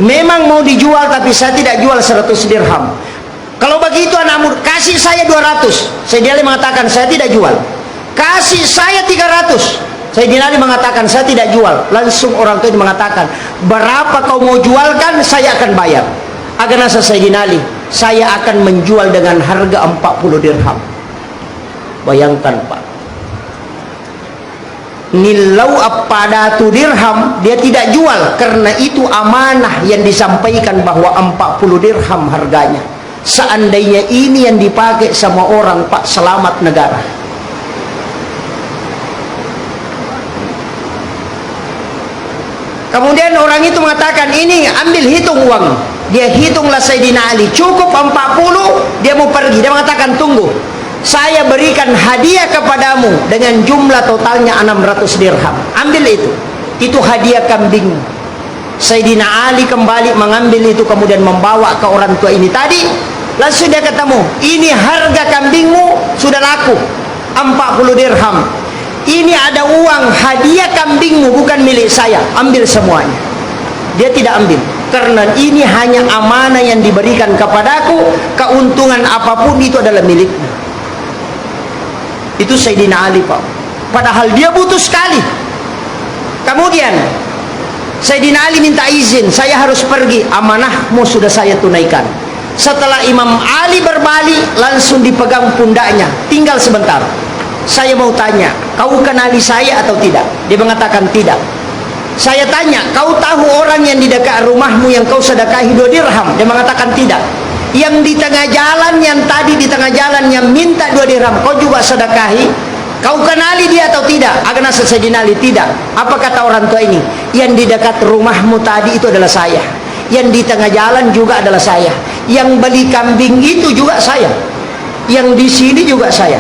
Memang mau dijual tapi saya tidak jual 100 dirham. Kalau begitu anakmu kasih saya 200. Sayyidina Ali mengatakan, saya tidak jual. Kasih saya 300. Sayyidina Ali mengatakan, saya tidak jual. Langsung orang tua mengatakan, berapa kau mau jualkan, saya akan bayar. Agar nasa Sayyidina Ali, saya akan menjual dengan harga 40 dirham. Bayangkan pak, nilau apa tu dirham dia tidak jual, karena itu amanah yang disampaikan bahwa 40 dirham harganya. Seandainya ini yang dipakai sama orang, pak, selamat negara. Kemudian orang itu mengatakan, ini ambil hitung uang. Dia hitunglah Sayyidina Ali, cukup 40. Dia mau pergi, dia mengatakan, tunggu, saya berikan hadiah kepadamu dengan jumlah totalnya 600 dirham. Ambil itu hadiah kambing. Sayyidina Ali kembali mengambil itu, kemudian membawa ke orang tua ini tadi. Langsung dia ketemu, ini harga kambingmu sudah laku 40 dirham. Ini ada uang hadiah kambingmu, bukan milik saya, ambil semuanya. Dia tidak ambil, karena ini hanya amanah yang diberikan kepadaku, keuntungan apapun itu adalah miliknya. Itu Sayyidina Ali, Pak. Padahal dia butuh sekali. Kemudian Sayyidina Ali minta izin, saya harus pergi, amanahmu sudah saya tunaikan. Setelah Imam Ali berbalik, langsung dipegang pundaknya, tinggal sebentar, saya mau tanya, kau kenali saya atau tidak? Dia mengatakan tidak. Saya tanya, kau tahu orang yang di dekat rumahmu yang kau sedekahi 2 dirham? Dia mengatakan tidak. Yang di tengah jalan, yang tadi di tengah jalan yang minta 2 dirham, kau juga sedekahi? Kau kenali dia atau tidak? Akan Sayyidina Ali, tidak. Apa kata orang tua ini? Yang di dekat rumahmu tadi itu adalah saya. Yang di tengah jalan juga adalah saya. Yang beli kambing itu juga saya. Yang di sini juga saya.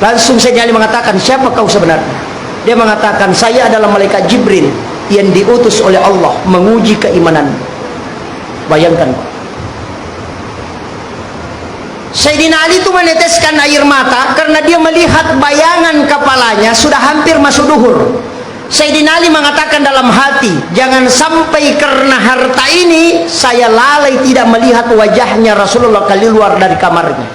Langsung Sayyidina Ali mengatakan, siapa kau sebenarnya? Dia mengatakan, saya adalah malaikat Jibril yang diutus oleh Allah menguji keimanan. Bayangkan, Pak. Sayyidina Ali itu meneteskan air mata karena dia melihat bayangan kepalanya sudah hampir masuk duhur. Sayyidina Ali mengatakan dalam hati, jangan sampai karena harta ini saya lalai tidak melihat wajahnya Rasulullah keluar dari kamarnya.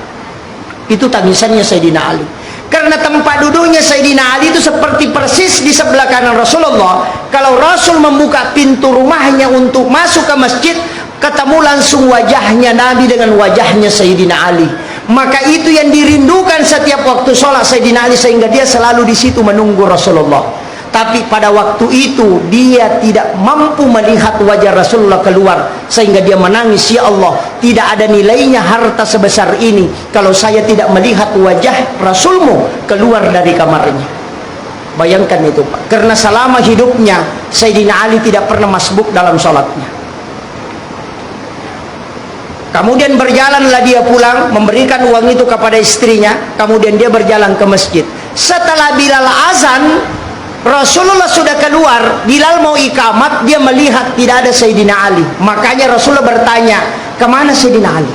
Itu tangisannya Sayyidina Ali. Karena tempat duduknya Sayyidina Ali itu seperti persis di sebelah kanan Rasulullah. Kalau Rasul membuka pintu rumahnya untuk masuk ke masjid, ketemu langsung wajahnya Nabi dengan wajahnya Sayyidina Ali. Maka itu yang dirindukan setiap waktu sholat Sayyidina Ali, sehingga dia selalu di situ menunggu Rasulullah. Tapi pada waktu itu dia tidak mampu melihat wajah Rasulullah keluar, sehingga dia menangis, ya Allah, tidak ada nilainya harta sebesar ini kalau saya tidak melihat wajah Rasulmu keluar dari kamarnya. Bayangkan itu, Pak. Karena selama hidupnya Sayyidina Ali tidak pernah masbuk dalam sholatnya. Kemudian berjalanlah dia pulang, memberikan uang itu kepada istrinya. Kemudian dia berjalan ke masjid. Setelah Bilal azan, Rasulullah sudah keluar. Bilal mau iqamat, dia melihat tidak ada Sayyidina Ali. Makanya Rasulullah bertanya, kemana Sayyidina Ali?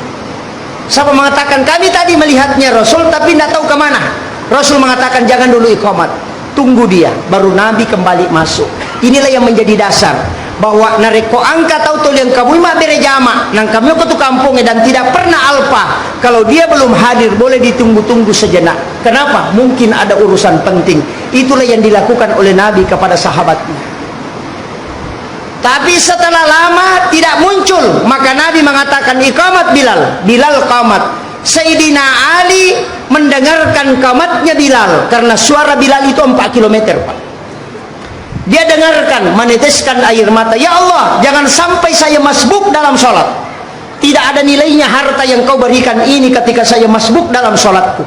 Siapa mengatakan, kami tadi melihatnya Rasul tapi tidak tahu kemana. Rasul mengatakan, jangan dulu iqamat, tunggu dia, baru Nabi kembali masuk. Inilah yang menjadi dasar bahwa nareko angka tahu tol yang kamu mak berjama nang kami ke tu kampung dan tidak pernah alpa. Kalau dia belum hadir boleh ditunggu-tunggu sejenak. Kenapa? Mungkin ada urusan penting. Itulah yang dilakukan oleh Nabi kepada sahabatnya. Tapi setelah lama tidak muncul, maka Nabi mengatakan iqamat Bilal. Bilal qamat. Sayyidina Ali mendengarkan qamatnya Bilal karena suara Bilal itu 4 kilometer, Pak. Dia dengarkan, meneteskan air mata, ya Allah, jangan sampai saya masbuk dalam sholat. Tidak ada nilainya harta yang kau berikan ini ketika saya masbuk dalam sholatku.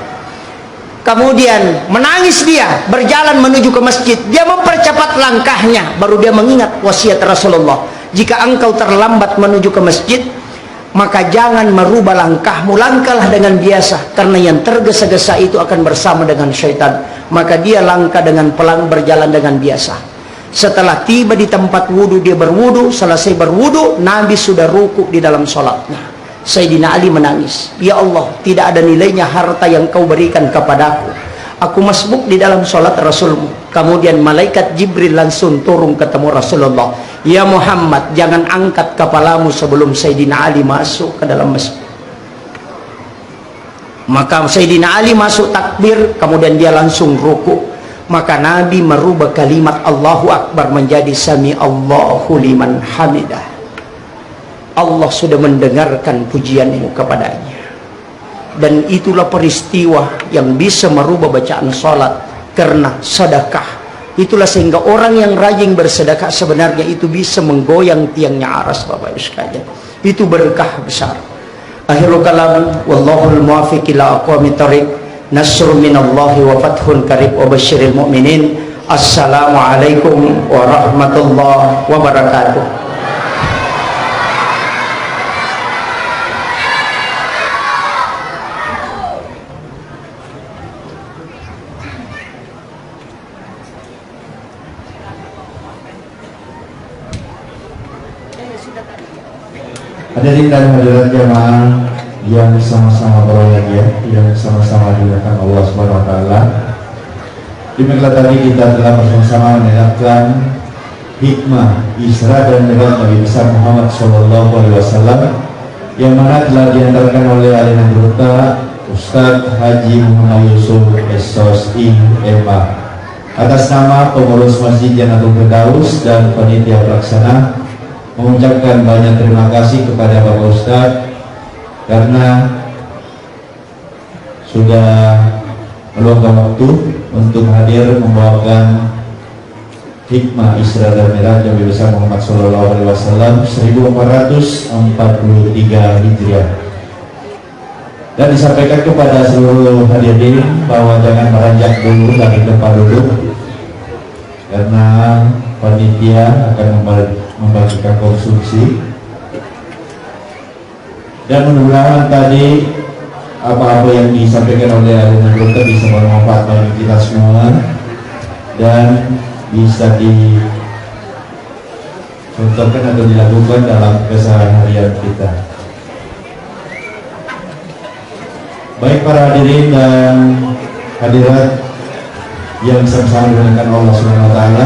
Kemudian menangis dia, berjalan menuju ke masjid. Dia mempercepat langkahnya, baru dia mengingat wasiat Rasulullah. Jika engkau terlambat menuju ke masjid, maka jangan merubah langkahmu, langkahlah dengan biasa, karena yang tergesa-gesa itu akan bersama dengan syaitan. Maka dia langkah dengan pelan, berjalan dengan biasa. Setelah tiba di tempat wudu, dia berwudu. Selesai berwudu, Nabi sudah rukuk di dalam sholatnya. Sayyidina Ali menangis, ya Allah, tidak ada nilainya harta yang kau berikan kepadaku. Aku masbuk di dalam sholat Rasulmu. Kemudian malaikat Jibril langsung turun ketemu Rasulullah. Ya Muhammad, jangan angkat kepalamu sebelum Sayyidina Ali masuk ke dalam masjid. Maka Sayyidina Ali masuk takbir, kemudian dia langsung rukuk. Maka Nabi merubah kalimat Allahu Akbar menjadi Sami Allahu liman hamidah. Allah sudah mendengarkan pujianmu kepadanya. Dan itulah peristiwa yang bisa merubah bacaan salat karena sedekah. Itulah sehingga orang yang rajin bersedekah sebenarnya itu bisa menggoyang tiangnya aras, Bapak Ibu sekalian. Itu berkah besar. Akhirul kalam, wallahul muwaffiq ila aqwamit thoriq. Nasrun minallahi wa fathun qarib wa basyiril mu'minin. Assalamualaikum warahmatullahi wabarakatuh. Hadirin dan hadirat jamaah yang sama-sama berbahagia, yang sama-sama dimuliakan Allah Subhanahu wa taala. Demikianlah tadi kita telah bersama-sama mendengarkan hikmah Isra dan Mi'raj Nabi besar Muhammad sallallahu alaihi wasallam yang mana telah diantarkan oleh Alinan Burta Ustadz Haji Muhammad Yusuf Esos IMA atas nama pengurus Masjid Jannatul Firdaus dan panitia pelaksana mengucapkan banyak terima kasih kepada Bapak Ustadz karena sudah meluangkan waktu untuk hadir membawakan hikmah Isra dan Mi'raj Nabi besar Muhammad sallallahu alaihi wasallam 1443 Hijriah. Dan disampaikan kepada seluruh hadirin bahwa jangan beranjak dulu dari tempat duduk karena panitia akan membagikan konsumsi. Dan mudah-mudahan tadi apa-apa yang disampaikan oleh Alinan Burta bisa bermanfaat bagi kita semua dan bisa dicontohkan atau dilakukan dalam keseharian kita. Baik para hadirin dan hadirat yang sama-sama dimuliakan Allah Subhanahu wa taala,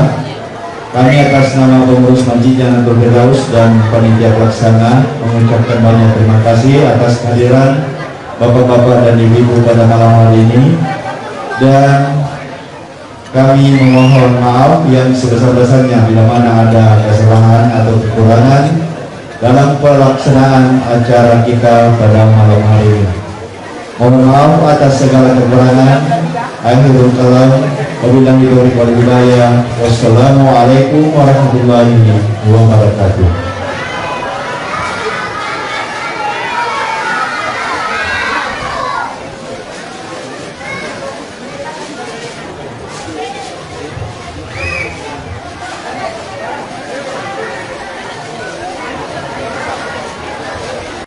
kami atas nama pengurus Masjid Jannatul Firdaus dan panitia pelaksana mengucapkan banyak terima kasih atas kehadiran bapak-bapak dan ibu-ibu pada malam hari ini, dan kami memohon maaf yang sebesar-besarnya bila mana ada kesalahan atau kekurangan dalam pelaksanaan acara kita pada malam hari ini. Mohon maaf atas segala kekurangan. Akhirul kalam, wabillahi taufiq wal hidayah. Wassalamualaikum warahmatullahi wabarakatuh.